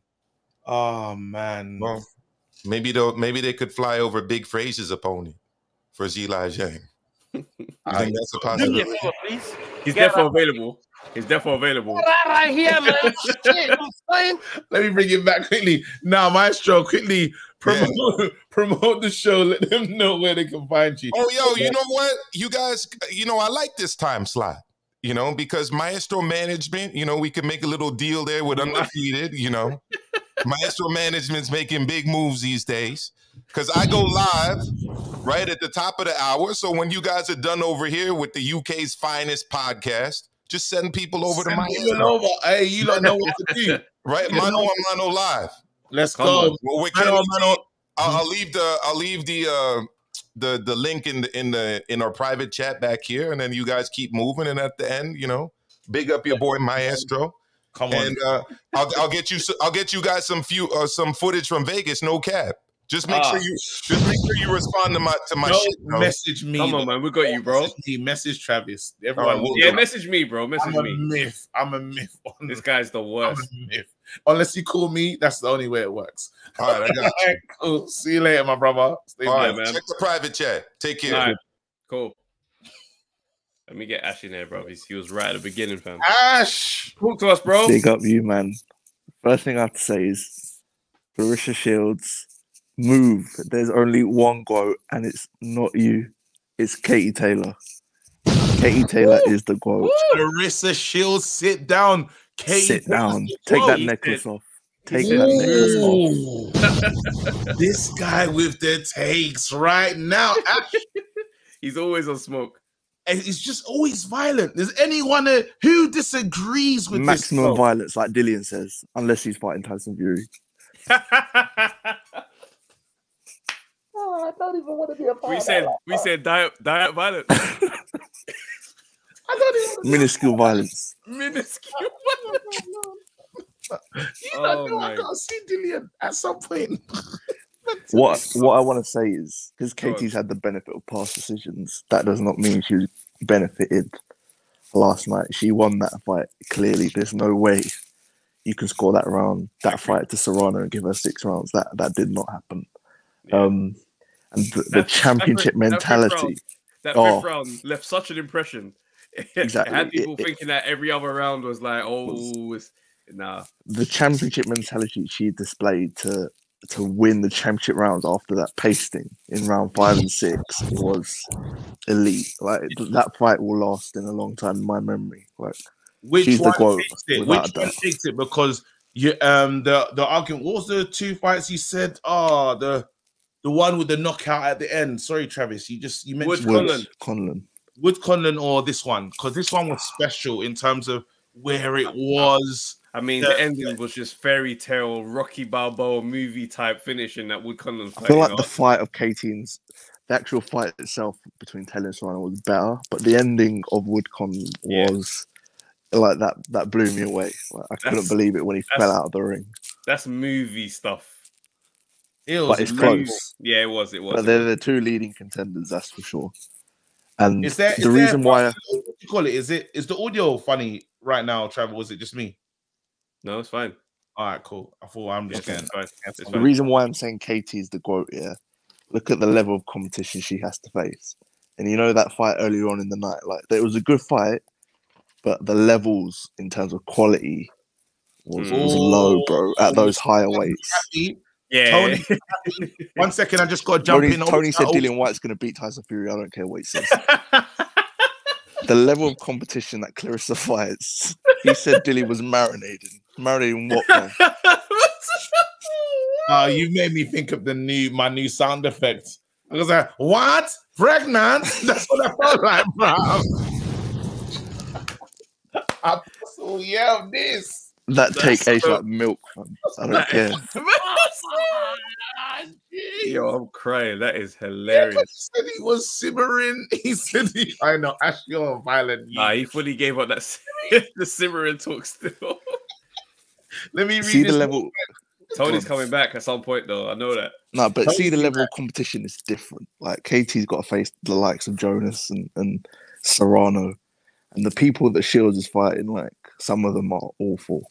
Oh man. Well, maybe they could fly over Big Fraser's opponent for Zhilei Zhang. I think that's a possibility. He's definitely available. He's definitely available. Right here, man. Shit, let me bring it back quickly. Now, Maestro, quickly promote the show. Let them know where they can find you. Oh, yo, you know what? You guys, I like this time slot, because Maestro Management, we can make a little deal there with Undefeated, Maestro Management's making big moves these days because I go live right at the top of the hour. So when you guys are done over here with the UK's finest podcast, just send people over to Maestro. Hey, you don't know what to do. Right? Mano on Mano Live. Let's go. Well, I'll leave the link in our private chat back here, and then you guys keep moving. And at the end, big up your boy Maestro. Come on, and I'll get you guys some footage from Vegas. No cap. Just make sure you respond to my shit. Bro. Message me. Come on, man. We got you, bro. Message Travis. Everyone. Message me, bro. Message me. I'm a myth. This guy's the worst. I'm a myth. Unless you call me, that's the only way it works. All right, I got you. Cool. See you later, my brother. Stay all right, man. Check the private chat. Take care. All right. Cool. Let me get Ash in there, bro. He was right at the beginning, fam. Ash! Talk to us, bro. Big up you, man. First thing I have to say is Claressa Shields, move. There's only one GOAT, and it's not you. It's Katie Taylor. Katie Taylor is the GOAT. Claressa Shields, sit down. Katie, sit down. Take that necklace off. Take that necklace off. This guy with the takes right now. Ash. He's always on smoke. And it's just always violent. There's anyone who disagrees with maximum violence, like Dillian says, unless he's fighting Tyson Fury. I don't even want to be a part of that. We said diet violence. I don't even minuscule violence. Minuscule violence. I gotta see Dillian at some point. What I want to say is, because Katie's had the benefit of past decisions, that does not mean she benefited last night. She won that fight clearly. There's no way you can score that fight to Serrano and give her 6 rounds. That did not happen. Yeah. And the championship mentality. That fifth round left such an impression. Exactly. It had people thinking that every other round was like, nah. The championship mentality she displayed to win the championship rounds after that pasting in round 5 and 6 was elite. Like that fight will last in a long time in my memory. Like which one takes it? Which one takes it? Because you the argument. What was the 2 fights you said? The one with the knockout at the end. Sorry, Travis. You mentioned Wood Conlon or this one, because this one was special in terms of where it was. I mean, the ending was just fairy tale, Rocky Balboa movie type finish in that Wood Conlon fight. I feel like the fight of Katie's, the actual fight itself between Taylor and Serrano was better, but the ending of Wood Conlon was like that blew me away. Like, I couldn't believe it when he fell out of the ring. That's movie stuff. But it's close. Yeah, it was. But they're the 2 leading contenders, that's for sure. And is the reason why what do you call it? Is the audio funny right now, Trevor? Was it just me? No, it's fine. All right, cool. I thought I'm just getting the reason why I'm saying Katie is the GOAT. Yeah, look at the level of competition she has to face, and that fight earlier on in the night, like it was a good fight, but the levels in terms of quality was low, bro. At those higher weights. Yeah. Tony, 1 second, I just got to jump in. Tony said Dillian White's going to beat Tyson Fury. I don't care what he says. The level of competition that Claressa fights He said Dilly was marinating. Marinating what, man? You made me think of my new sound effects. I was like, what? Pregnant? That's what I felt like, bro. Yeah, this. That take age like milk, man. I don't care. Yo, I'm crying. That is hilarious. He said he was simmering. He said I know, Ash, you're violent. Nah, he fully gave up that the simmering talk still. Let me read See this the level. Tony's coming back at some point, though. I know that. No, but see the level of competition is different. Like KT's got to face the likes of Jonas and Serrano, and the people that Shields is fighting. Like some of them are awful,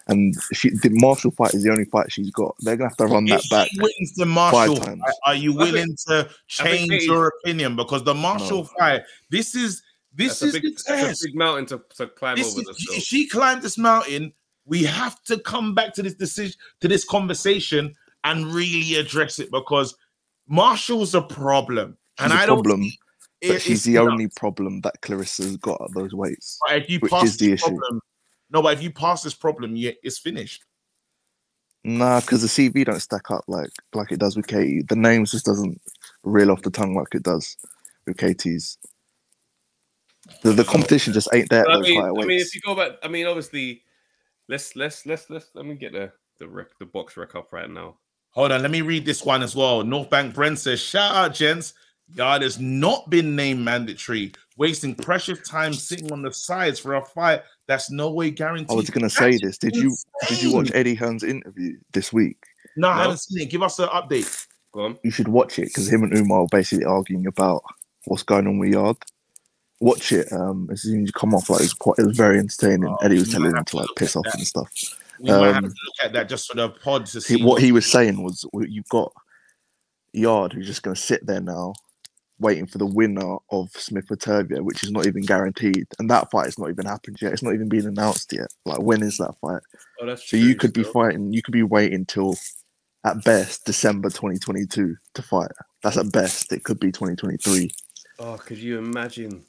and the Marshall fight is the only fight she's got. They're gonna have to run that back. She wins the Marshall 5 times. Are you willing to change your opinion? Because the Marshall fight, this is the test. That's a big mountain to climb over. If she climbed this mountain, we have to come back to this decision, to this conversation, and really address it, because Marshall's a problem, She's a problem, but she's the only problem that Clarissa's got at those weights. If you which pass is the this issue. problem, no, but if you pass this problem, it's finished. Nah, because the CV don't stack up like it does with Katie. The names just doesn't reel off the tongue like it does with KT's. The competition just ain't there. I mean, if you go back, I mean, obviously, let's let me get the box rec up right now. Hold on, let me read this one as well. North Bank Brent says, shout out, gents. Yard has not been named mandatory, wasting precious time sitting on the sides for a fight that's no way guaranteed. I was going to say this. Did you watch Eddie Hearn's interview this week? No, I haven't seen it. Give us an update. Go on. You should watch it, because him and Umar are basically arguing about what's going on with Yard. Watch it. As soon as you come off, like it was very entertaining. Eddie was telling him to like piss off and stuff. We might have to look at that just for the pod to see. What he was saying was, you've got Yard who's just going to sit there now, waiting for the winner of Smith Vitervia, which is not even guaranteed, and that fight has not even happened yet. It's not even been announced yet. Like, when is that fight? Oh, that's so true, you could be fighting. You could be waiting till, at best, December 2022 to fight. That's at best. It could be 2023. Oh, could you imagine?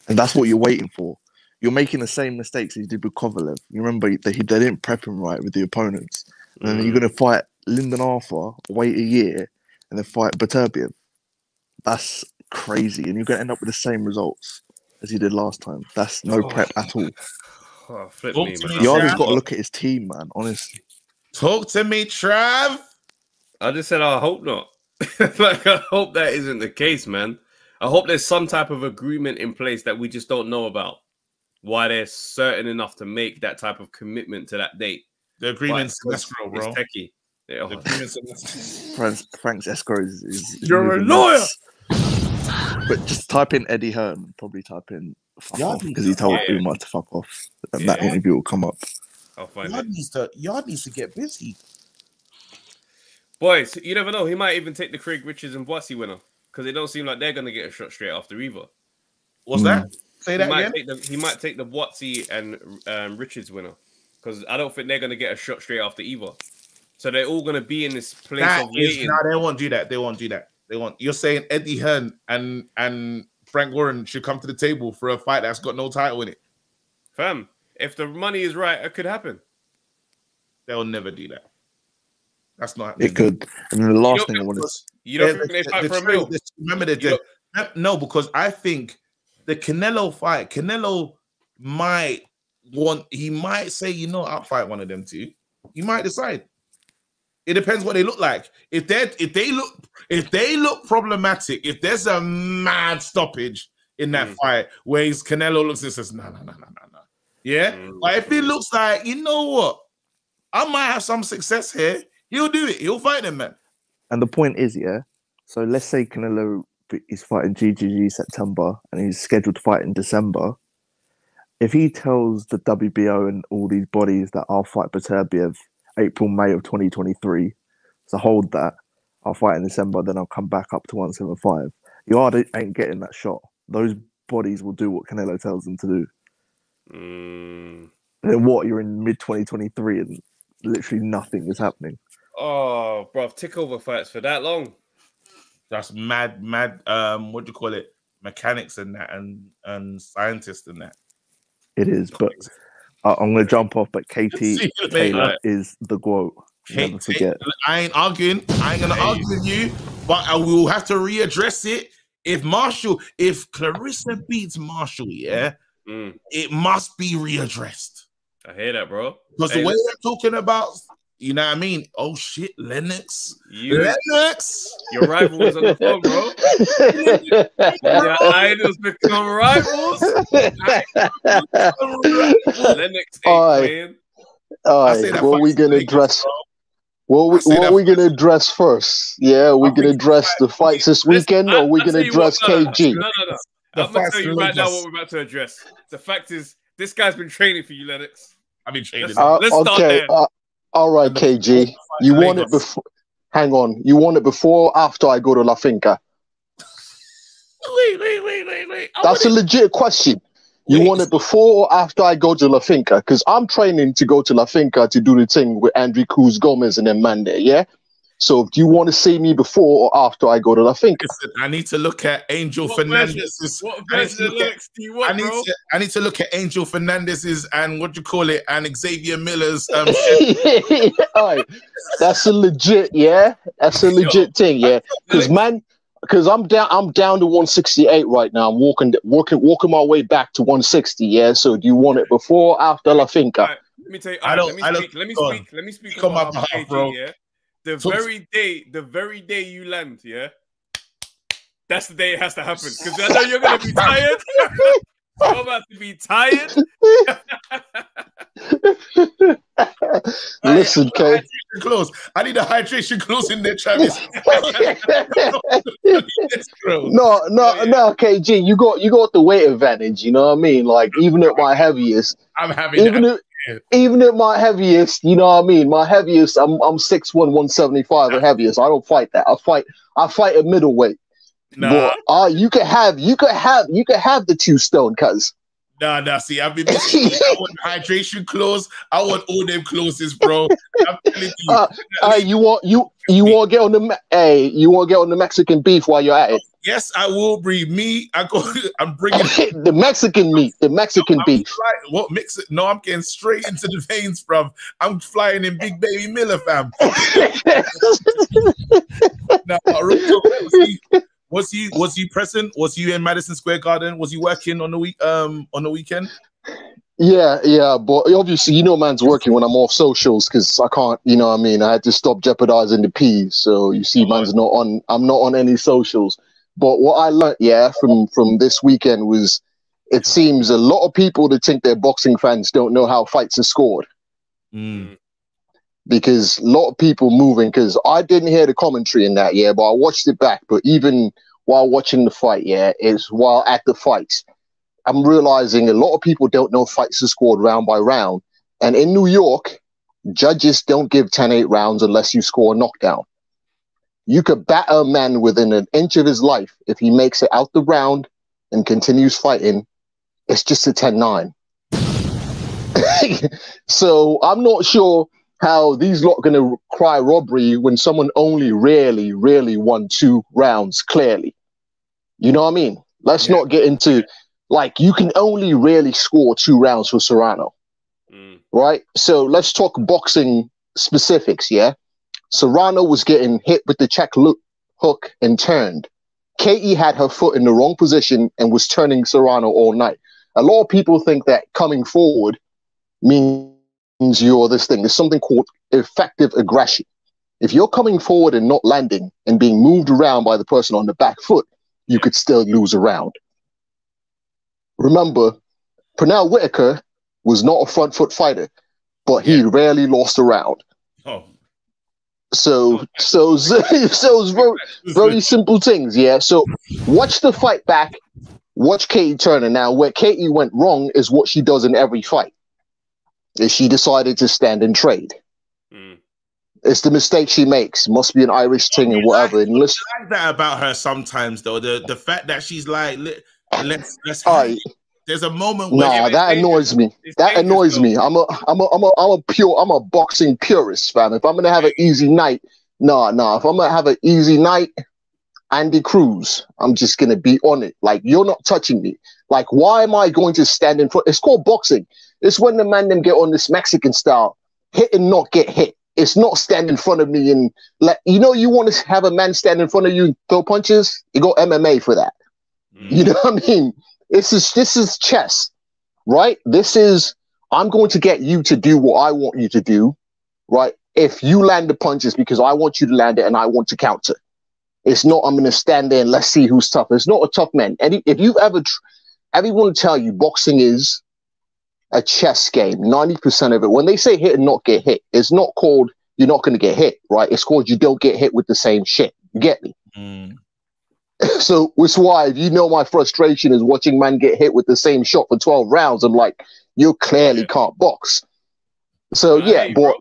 And that's what you're waiting for. You're making the same mistakes as you did with Kovalev. You remember they didn't prep him right with the opponents. And then you're going to fight Lyndon Arthur, wait a year, and then fight Beterbiev. That's crazy. And you're going to end up with the same results as you did last time. That's no prep at all. Oh, flip me, man. Yard has got to look at his team, man, honestly. Talk to me, Trav. I just said, I hope not. Like, I hope that isn't the case, man. I hope there's some type of agreement in place that we just don't know about. Why they're certain enough to make that type of commitment to that date. The agreement's escrow, bro. It's techie. Yeah. Frank's escrow is You're a lawyer. But just type in Eddie Hearn, probably type in fuck off, because he told Umar to fuck off. And that interview will come up. I'll find Yard needs to get busy. Boys, you never know. He might even take the Craig Richards and Boissy winner, because it don't seem like they're going to get a shot straight after either. What's that? Say that again? He might take the Boissy and Richards winner, because I don't think they're going to get a shot straight after either. So they're all going to be in this place of waiting. No, they won't do that. They won't do that. You're saying Eddie Hearn and Frank Warren should come to the table for a fight that's got no title in it. Fam, if the money is right, it could happen. They'll never do that. That's not happening. It could. And then the last thing I want to... You don't think they fight for a meal? Remember no, because I think the Canelo fight, Canelo might say, I'll fight one of them two. He might decide. It depends what they look like. If they look problematic, if there's a mad stoppage in that fight where Canelo looks and says, no. Yeah? But if it looks like, you know what? I might have some success here. He'll do it. He'll fight them, man. And the point is, so let's say Canelo is fighting GGG September and he's scheduled to fight in December. If he tells the WBO and all these bodies that I'll fight Beterbiev April, May of 2023, so hold that, I'll fight in December, then I'll come back up to 175. Yard ain't getting that shot. Those bodies will do what Canelo tells them to do. And then what? You're in mid-2023 and literally nothing is happening. Oh, bro, tick over fights for that long. That's mad, what do you call it? Mechanics and that and scientists and that. It is, but I'm gonna jump off, but KT See you Taylor later. is the GOAT. Never forget. I ain't arguing. I ain't gonna argue with you, but I will have to readdress it. If Clarissa beats Marshall, it must be readdressed. I hear that, bro. Because the way they're talking about, you know what I mean? Oh shit, Lennox. Lennox. Your rival was on the phone, bro. Your idols become rivals. Lennox ain't playing. All right, what are we gonna address? What are we gonna address first? Yeah, we're gonna address the fights this weekend, or we're gonna address KG? No. I'm gonna tell you right now what we're about to address. The fact is, this guy's been training for you, Lennox. I've been training. Let's start there. All right, KG. You want it before? Hang on. You want it before or after I go to La Finca? Wait. That's a legit question. You want it before or after I go to La Finca? Because I'm training to go to La Finca to do the thing with Andrew Cruz Gomez and then Mande, yeah? So do you want to see me before or after I go to La Finca? Listen, I need to look at Angel Fernandez's. What version of Lennox do you want, bro? I need to look at Angel Fernandez's and and Xavier Miller's. All right. That's a legit, yeah? That's a legit thing, yeah? Because I'm down to 168 right now. I'm walking my way back to 160, yeah? So do you want it before or after La Finca? Right, let me tell you. Let me speak on my behalf, KG, bro. Yeah? The very day you land, yeah, that's the day it has to happen. Because I know you're gonna be tired. I'm about to be tired. Listen, Kay. I need a hydration clause in there, Travis. No, KG, you got the weight advantage. You know what I mean? Like even at my heaviest, even at my heaviest, you know what I mean? My heaviest, I'm 6'1", 175 at heaviest. I don't fight that. I fight at middleweight. Nah. But you could have the 2 stone, cuz. Nah. See, I've been missing. I want hydration clause. I want all them clauses, bro. I'm telling you. You want to get on the Mexican beef while you're at it. Yes, I will bring me. I'm bringing the Mexican meat, the Mexican beef. What mix it? No, I'm getting straight into the veins, bruv. I'm flying in Big Baby Miller, fam. Now, was he present? Was he in Madison Square Garden? Was he working on the weekend? Yeah, but obviously, man's working when I'm off socials because I can't, you know what I mean? I had to stop jeopardizing the P's. So you see, I'm not on any socials. But what I learned, from this weekend was it seems a lot of people that think they're boxing fans don't know how fights are scored. Because a lot of people moving, because I didn't hear the commentary in that, but I watched it back. But even while watching the fight, is while at the fights, I'm realizing a lot of people don't know fights are scored round by round. And in New York, judges don't give 10-8 rounds unless you score a knockdown. You could batter a man within an inch of his life. If he makes it out the round and continues fighting, it's just a 10-9. So I'm not sure how these lot are going to cry robbery when someone only really won 2 rounds clearly. You know what I mean? Let's not get into, you can only really score 2 rounds for Serrano. Right? So let's talk boxing specifics, Serrano was getting hit with the check hook and turned. Katie had her foot in the wrong position and was turning Serrano all night. A lot of people think that coming forward means you're this thing. There's something called effective aggression. If you're coming forward and not landing and being moved around by the person on the back foot, you could still lose a round. Remember, Pernell Whitaker was not a front foot fighter, but he rarely lost a round. So it's very simple things, So watch the fight back, watch Katie Turner. Now, where Katie went wrong is what she does in every fight. Is she decided to stand and trade. It's the mistake she makes. Must be an Irish thing and whatever. And listen, I like that about her sometimes, though. The fact that she's like, let's. There's a moment where that annoys me. That annoys me. I'm a boxing purist, fam. If I'm gonna have an easy night, If I'm gonna have an easy night, Andy Cruz, I'm just gonna be on it. Like, you're not touching me. Like, why am I going to stand in front? It's called boxing. It's when the man them get on this Mexican style, hit and not get hit. It's not stand in front of me and like, you know, you want to have a man stand in front of you and throw punches. You go MMA for that. You know what I mean? This is chess, right? This is, I'm going to get you to do what I want you to do, right? If you land the punches because I want you to land it and I want to counter. It's not, I'm going to stand there and let's see who's tough. It's not a tough man. And if you've ever, everyone will tell you boxing is a chess game, 90% of it. When they say hit and not get hit, it's not called you're not going to get hit, right? It's called you don't get hit with the same shit. You get me? So, which is why, if you know my frustration is watching man get hit with the same shot for 12 rounds, I'm like, you clearly can't box. So, yeah, but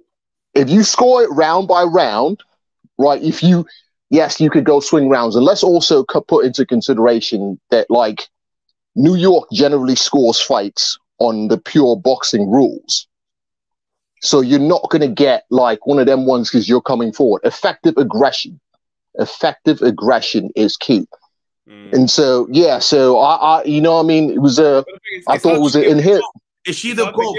if you score it round by round, right, yes, you could go swing rounds. And let's also put into consideration that, like, New York generally scores fights on the pure boxing rules. So you're not going to get, like, one of them ones because you're coming forward. Effective aggression is key. And so, yeah, so I you know what I mean? It was I thought it was in here. Is she the goal?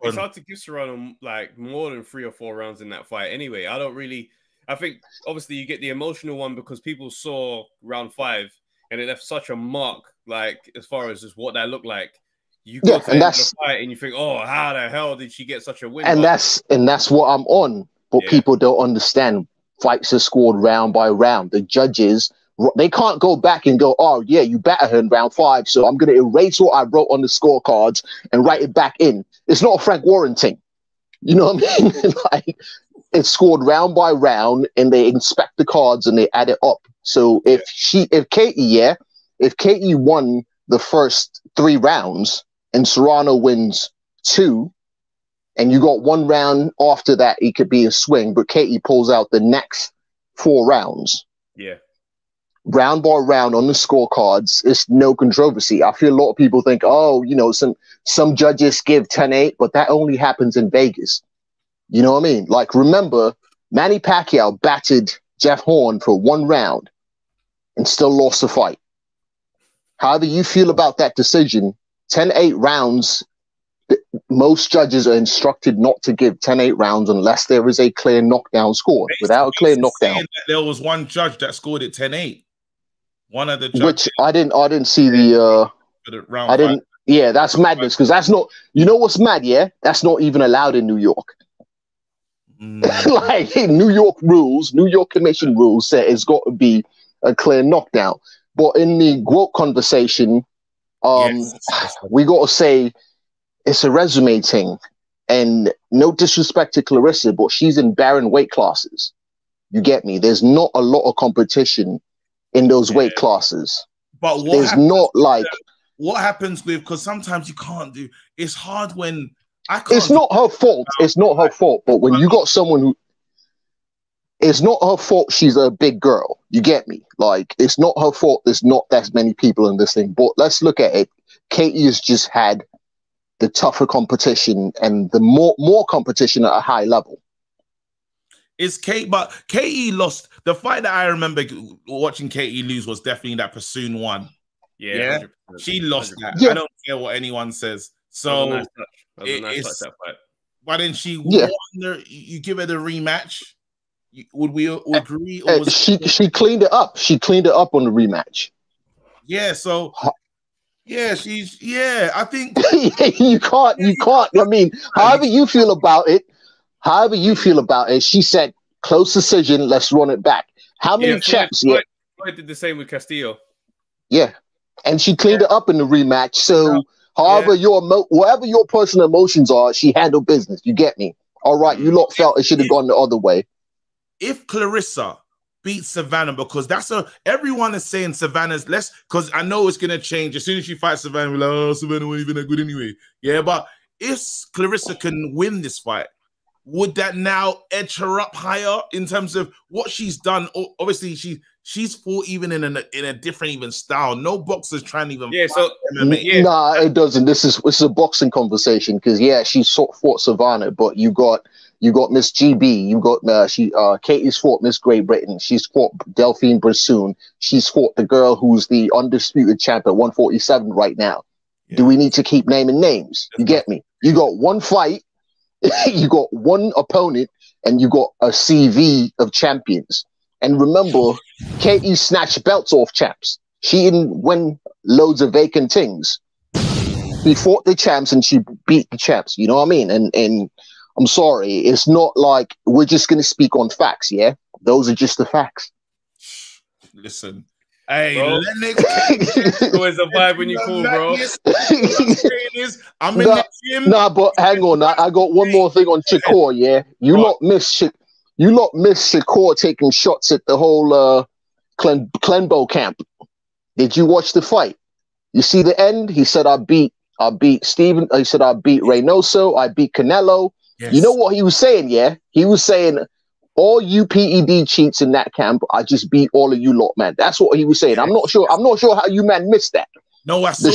It's hard to give Serrano like more than 3 or 4 rounds in that fight. Anyway, I think obviously you get the emotional one because people saw round 5 and it left such a mark, like as far as just what that looked like. You go to the end of the fight and you think, oh, how the hell did she get such a win? And that's what I'm on. But people don't understand. Fights are scored round by round. The judges, they can't go back and go, oh, yeah, you battered her in round 5, so I'm going to erase what I wrote on the scorecards and write it back in. It's not a Frank Warren thing. You know what I mean? Like, it's scored round by round, and they inspect the cards and they add it up. So if Katie won the first 3 rounds and Serrano wins 2, and you got 1 round after that, it could be a swing, but Katie pulls out the next 4 rounds. Yeah. Round by round on the scorecards, it's no controversy. I feel a lot of people think, oh, you know, some judges give 10-8, but that only happens in Vegas. You know what I mean? Like, remember, Manny Pacquiao battered Jeff Horn for 1 round and still lost the fight. However you feel about that decision, 10-8 rounds, most judges are instructed not to give 10-8 rounds unless there is a clear knockdown score. Without a clear knockdown, there was one judge that scored it 10-8. One of the judges, which I didn't see the round. I didn't. Yeah, that's madness because that's not. You know what's mad? Yeah, that's not even allowed in New York. Like New York rules, New York Commission rules say it's got to be a clear knockdown. But in the GWOAT conversation, we got to say it's a resume thing. And no disrespect to Clarissa, but she's in barren weight classes. You get me? There's not a lot of competition in those weight classes. But what happens with, because sometimes you can't do, it's hard when I can't. It's not her fault. It's not her fault. But when you got someone who, it's not her fault she's a big girl. You get me? Like, it's not her fault there's not that many people in this thing. But let's look at it. Katie has just had the tougher competition and the more competition at a high level. It's Kate, but Katie lost. The fight that I remember watching Katie lose was definitely that Pursoon one. Yeah. She lost that. Yeah. I don't care what anyone says. So that was a nice touch, that fight. Why didn't she you give her the rematch? Would we agree? Or was she cleaned it up. She cleaned it up on the rematch. Yeah, so I think you can't. I mean, however you feel about it, she said, close decision, let's run it back. How many chaps? Floyd did the same with Castillo. Yeah. And she cleaned it up in the rematch. So however whatever your personal emotions are, she handled business. You get me? All right, you lot felt it should have gone the other way. If Clarissa beats Savannah, because everyone is saying Savannah's because I know it's gonna change. As soon as she fights Savannah, we're like, oh, Savannah wasn't even that good anyway. Yeah, but if Clarissa can win this fight, would that now edge her up higher in terms of what she's done? Obviously, she's fought even in a different even style. No boxer's trying to even fight MMA. Yeah. Nah, it doesn't. This is a boxing conversation because she fought Savannah, but you got Miss GB, you got Katie's fought Miss Great Britain, she's fought Delphine Pursoon, she's fought the girl who's the undisputed champ at 147 right now. Do we need to keep naming names? You get me? You got one fight, you got one opponent, and you got a CV of champions. And remember, Katie snatched belts off champs. She didn't win loads of vacant things. She fought the champs and she beat the champs. You know what I mean? And I'm sorry, it's not like we're just going to speak on facts, yeah? Those are just the facts. Listen. Hey, bro. Lennox. Always a vibe when you call, bro. I'm in the gym. Nah, but hang on. I got one more thing on Shakur, yeah? You lot miss Shakur taking shots at the whole Clenbo camp. Did you watch the fight? You see the end? He said, I beat Steven. He said, I beat Reynoso. I beat Canelo. Yes. You know what he was saying, yeah? He was saying, all you PED cheats in that camp, I just beat all of you lot, man. That's what he was saying. I'm not sure how you man missed that. No, I saw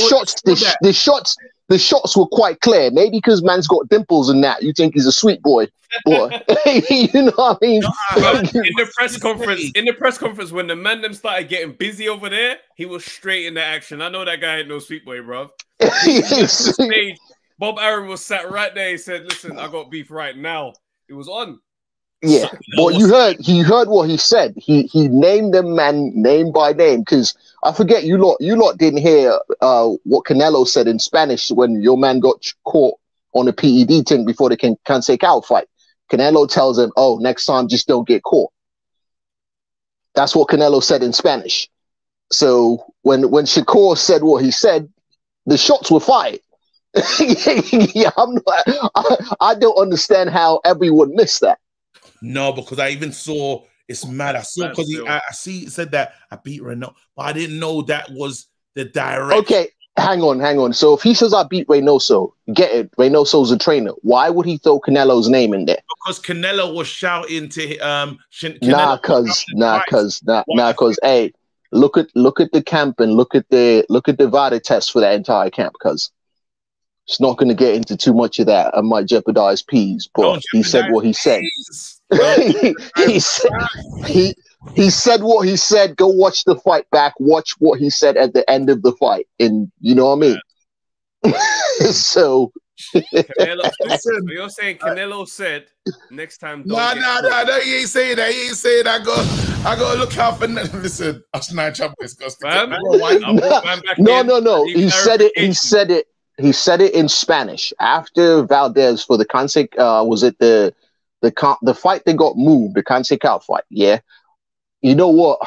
the shots were quite clear. Maybe because man's got dimples and that, you think he's a sweet boy. But you know what I mean? In the press conference, when the man them started getting busy over there, he was straight in the action. I know that guy ain't no sweet boy, bro. Bob Aaron was sat right there. He said, "Listen, I got beef right now." It was on. Yeah, but you heard what he said. He named them man name by name, because I forget you lot didn't hear what Canelo said in Spanish when your man got caught on a PED thing before the Canseco fight. Canelo tells him, "Oh, next time just don't get caught." That's what Canelo said in Spanish. So when Shakur said what he said, the shots were fired. Yeah, I don't understand how everyone missed that. No, because I even saw, it's mad. I saw because I see it said that I beat Renault, but I didn't know that was the direct. Okay, hang on. So if he says I beat Reynoso, get it, Reynoso's a trainer. Why would he throw Canelo's name in there? Because Canelo was shouting to Nah, cause hey, look at the camp and look at the VADA test for that entire camp, cuz it's not going to get into too much of that. I might jeopardize peas, but he said what he said. He said what he said. Go watch the fight back. Watch what he said at the end of the fight, and you know what I mean. So Canelo, you're saying Canelo said next time? No, he ain't saying that. He ain't saying that. I go look out for. Listen, I'm not jumping this. No. He said it in Spanish after Valdez for the Canseco. Was it the fight that got moved, the Canseco fight? Yeah. You know what?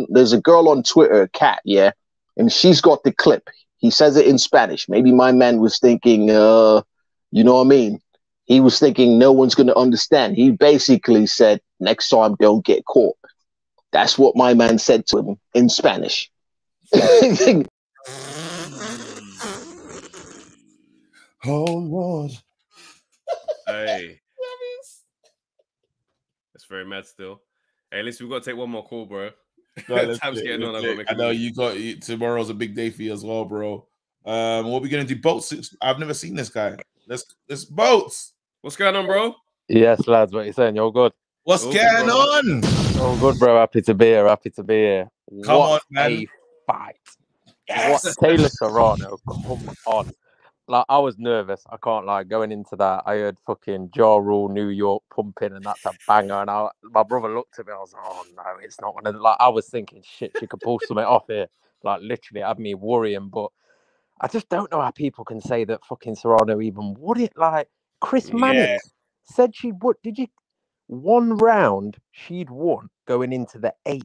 There's a girl on Twitter, Kat, yeah, and she's got the clip. He says it in Spanish. Maybe my man was thinking, you know what I mean? He was thinking no one's going to understand. He basically said, next time don't get caught. That's what my man said to him in Spanish. Oh, Lord. Hey. That's very mad still. Hey, listen, we've got to take one more call, bro. Time's getting on. I know you got tomorrow's a big day for you as well, bro. What we gonna do? Boats. I've never seen this guy. Let's Boats. What's going on, bro? Yes, lads. What you saying? You're good. What's going on? Oh, good, bro. Happy to be here. Come on, man. A fight. Yes. What Taylor Serrano? Come on. Like, I was nervous. I can't lie. Going into that, I heard fucking Ja Rule, New York pumping, and that's a banger. And my brother looked at me. I was like, oh no, it's not gonna. Like, I was thinking, shit, she could pull something off here. Like, literally, it had me worrying. But I just don't know how people can say that fucking Serrano even would it. Like, Chris Mannix said she would. Did you? One round she'd won going into the 8th.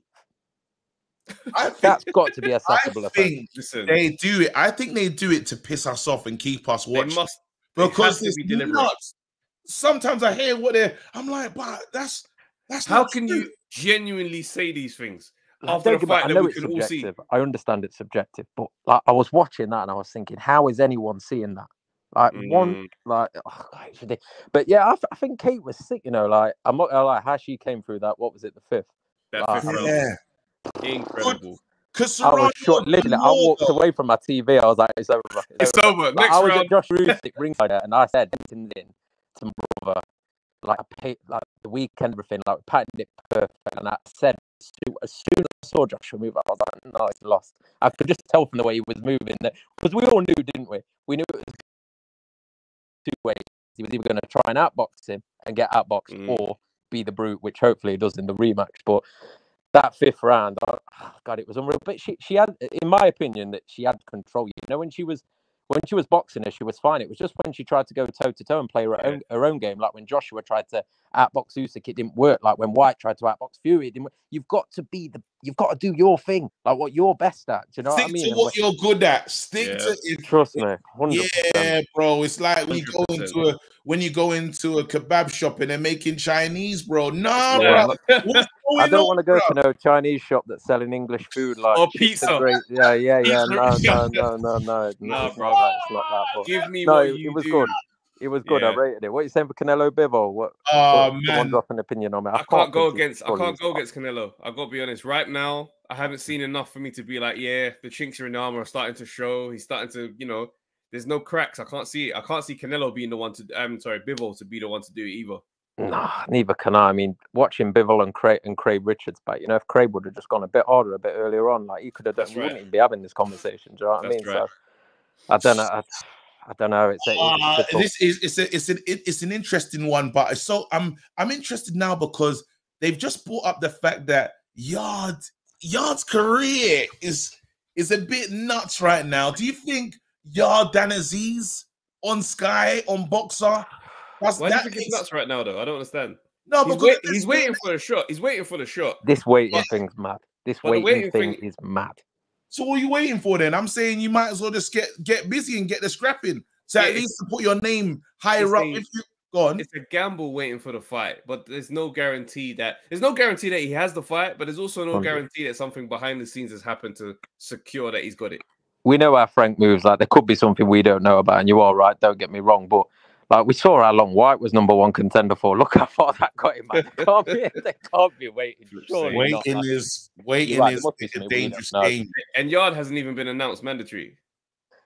That's got to be a sackable effect. They do it. I think they do it to piss us off and keep us watching. Because it's nuts. Sometimes I hear what they're. I'm like, but that's how can you genuinely say these things after the fight that we can all see? I understand it's subjective, but like, I was watching that and I was thinking, how is anyone seeing that? Like but yeah, I think Kate was sick. You know, like I'm not gonna lie, how she came through that. What was it, the 5th? That 5th round. Incredible. Because I was short. Literally, I walked away from my TV. I was like, "It's over." It's over. Next I was round. at Josh Rusick ringside, and I said to my brother, like the weekend, everything, like patterned it perfect. And I said as soon as I saw Joshua move, I was like, no, he's lost. I could just tell from the way he was moving that, because we all knew, didn't we? We knew it was 2 ways. He was either going to try and outbox him and get outboxed, or be the brute, which hopefully he does in the rematch. But that 5th round, oh God, it was unreal. But she had, in my opinion, that she had control. You know, when she was boxing her, she was fine. It was just when she tried to go toe to toe and play her own game, like when Joshua tried to outbox Usyk, it didn't work. Like when White tried to outbox Fury, it didn't work. You've got to do your thing, like what you're best at. Do you know what I mean? Stick to what you're good at. Stick to it. Trust me, 100%. Yeah, bro. It's like when you go into a kebab shop and they're making Chinese, bro. Nah, bro. I don't want to go to no Chinese shop that's selling English food like or pizza. Yeah. No, it's not that. But give me no, it was good. It was good. Yeah. I rated it. What are you saying for Canelo Bivol? What? Man, someone drop an opinion on me. I can't go against Canelo. I gotta be honest. Right now, I haven't seen enough for me to be like, yeah, the chinks in the armor are starting to show. He's starting to, there's no cracks. I can't see it. I can't see Canelo being the one to. Bivol to be the one to do it either. Nah, neither can I. I mean, watching Bivol and Craig Richards back, if Craig would have just gone a bit harder, a bit earlier on, like he could have done. We wouldn't even be having this conversation. Do you know what I mean? Right. So I don't know. I don't know. It's an interesting one, but I'm interested now because they've just brought up the fact that Yard's career is a bit nuts right now. Do you think Yard Dan Aziz on Sky on Boxer? Why do you think it's nuts right now, though? I don't understand. No, because he's waiting for the shot. He's waiting for the shot. This waiting thing's mad. This waiting thing is mad. So what are you waiting for then? I'm saying you might as well just get busy and get the scrapping. So at least to put your name higher up. If you go on. It's a gamble waiting for the fight, but there's no guarantee that he has the fight, but there's also no guarantee that something behind the scenes has happened to secure that he's got it. We know how Frank moves. Like there could be something we don't know about, and you are right. Don't get me wrong, but like we saw how long White was #1 contender for. Look how far that got him. Man. They can't be waiting. Waiting is a dangerous game. And Yard hasn't even been announced mandatory.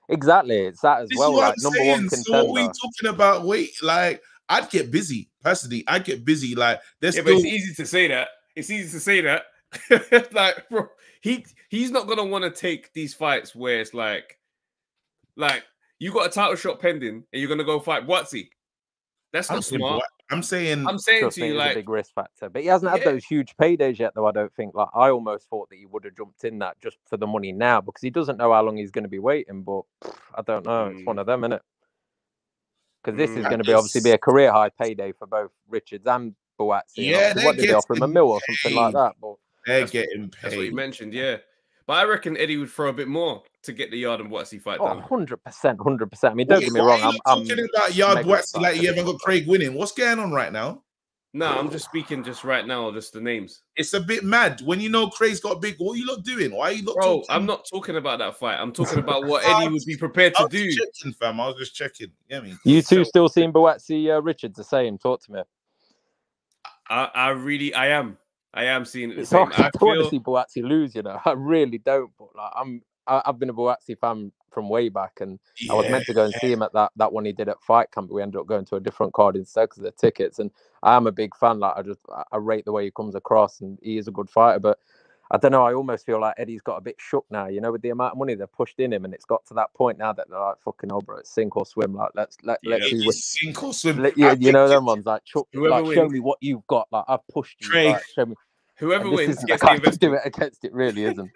Exactly, it's that as this well. Like #1 contender. So what are we talking about? Like I'd get busy personally. I'd get busy. Like but it's easy to say that. It's easy to say that. Like, bro, he's not gonna want to take these fights where it's like you got a title shot pending and you're gonna go fight Buatsi. That's not smart. I'm saying to you, like, a big risk factor, but he hasn't had those huge paydays yet, though. I don't think. Like, I almost thought that he would have jumped in that just for the money now because he doesn't know how long he's going to be waiting. But I don't know. It's one of them, isn't it? Because this is going to be obviously be a career high payday for both Richards and Buatsi. Yeah, what did they offer him, $1 million or something like that? But they're getting paid. That's what you mentioned, yeah. But I reckon Eddie would throw a bit more to get the Yard and Buatsi fight done. 100%. I mean, don't get me wrong. I'm talking about Yard Buatsi like you haven't got Craig winning. What's going on right now? No, I'm just speaking just right now, just the names. It's a bit mad when you know Craig's got big. What are you lot doing? Why are you not? Bro, I'm not talking about that fight. I'm talking about what Eddie would be prepared to do. Checking, fam. I was just checking. You two still seeing Buatsi Richards the same? Talk to me. I am seeing it the same. I don't want to see Buatsi lose, I really don't. But like, I've been a Buatsi fan from way back, and I was meant to go and see him at that one he did at Fight Camp. But we ended up going to a different card instead because of the tickets. And I am a big fan. Like I rate the way he comes across, and he is a good fighter. But I don't know. I almost feel like Eddie's got a bit shook now. With the amount of money they've pushed in him, and it's got to that point now that they're like, "Fucking bro, it's sink or swim." Like let's see sink or swim. You know them ones like, Chuck, like show me what you've got. Like I've pushed you. Like, show me. Whoever wins gets the investment. Do it against it. Really isn't.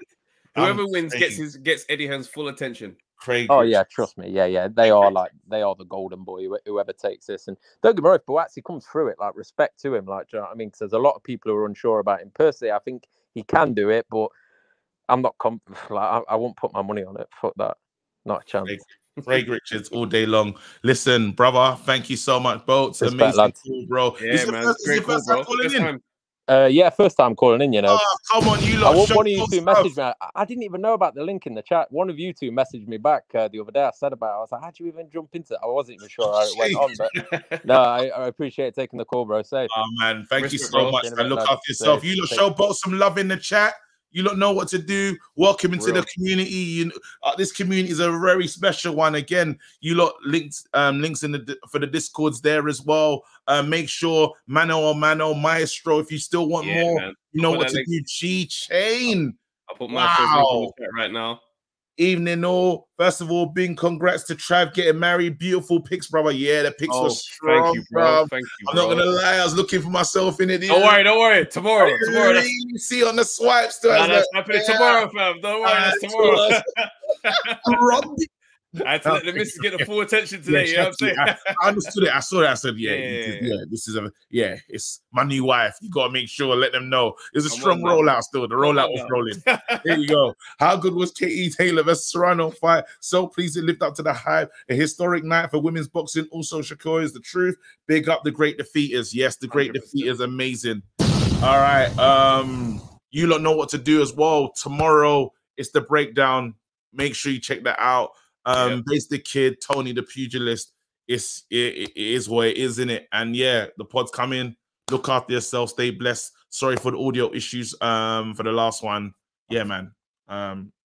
Whoever wins gets Eddie Hearn's full attention. Craig. Oh yeah, trust me. Yeah. They are the golden boy. Whoever takes this, and don't get me wrong, if Buatsi comes through it, like respect to him. Like, do you know what I mean? Because there's a lot of people who are unsure about him. Personally, I think he can do it, but I'm not I won't put my money on it. Fuck that. Not a chance. Craig Richards all day long. Listen, brother, thank you so much, Bolts. Amazing, cool, bro. Yeah, man. First time calling in. First time calling in, Oh, come on, you lot. One of you two messaged me. I didn't even know about the link in the chat. One of you two messaged me back the other day. I said about it. I was like, how'd you even jump into it? I wasn't even sure how it went on, but no, I appreciate taking the call, bro. Safe. Oh, man. Thank you so much. And look after yourself. You lot show Bolts some love in the chat. You lot know what to do. Welcome into the community. You know, this community is a very special one. Again, you lot links in the for the Discords there as well. Make sure Mano Maestro. If you still want more, man. You know what to do. G-Chain. I'll put my Facebook in the chat right now. Evening all. First of all, big congrats to Trav getting married. Beautiful pics, brother. Yeah, the pics were strong. Thank you, bro. Thank you, I'm not gonna lie, I was looking for myself in it. Don't worry. Tomorrow. Really see on the swipes. That's happening tomorrow, fam. Don't worry, that's tomorrow. I had to let the missus get the full attention today. You know what I'm saying? I understood it. I saw that. I said, this is it's my new wife. You gotta make sure, let them know. It's a strong rollout still. The rollout was rolling. There you go. How good was Katie Taylor versus Serrano fight? So pleased it lived up to the hype. A historic night for women's boxing. Also, Shakur is the truth. Big up the great defeaters. Yes, the great 100%. Defeaters, amazing. All right. You lot know what to do as well. Tomorrow it's the breakdown. Make sure you check that out. Base the Kid, Tony the Pugilist. It is what it is, isn't it? And yeah, the pod's coming. Look after yourself. Stay blessed. Sorry for the audio issues for the last one. Yeah, man.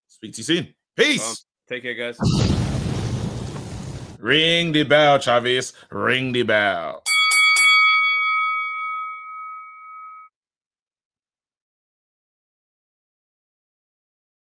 Speak to you soon. Peace. Take care, guys. Ring the bell, Travis. Ring the bell.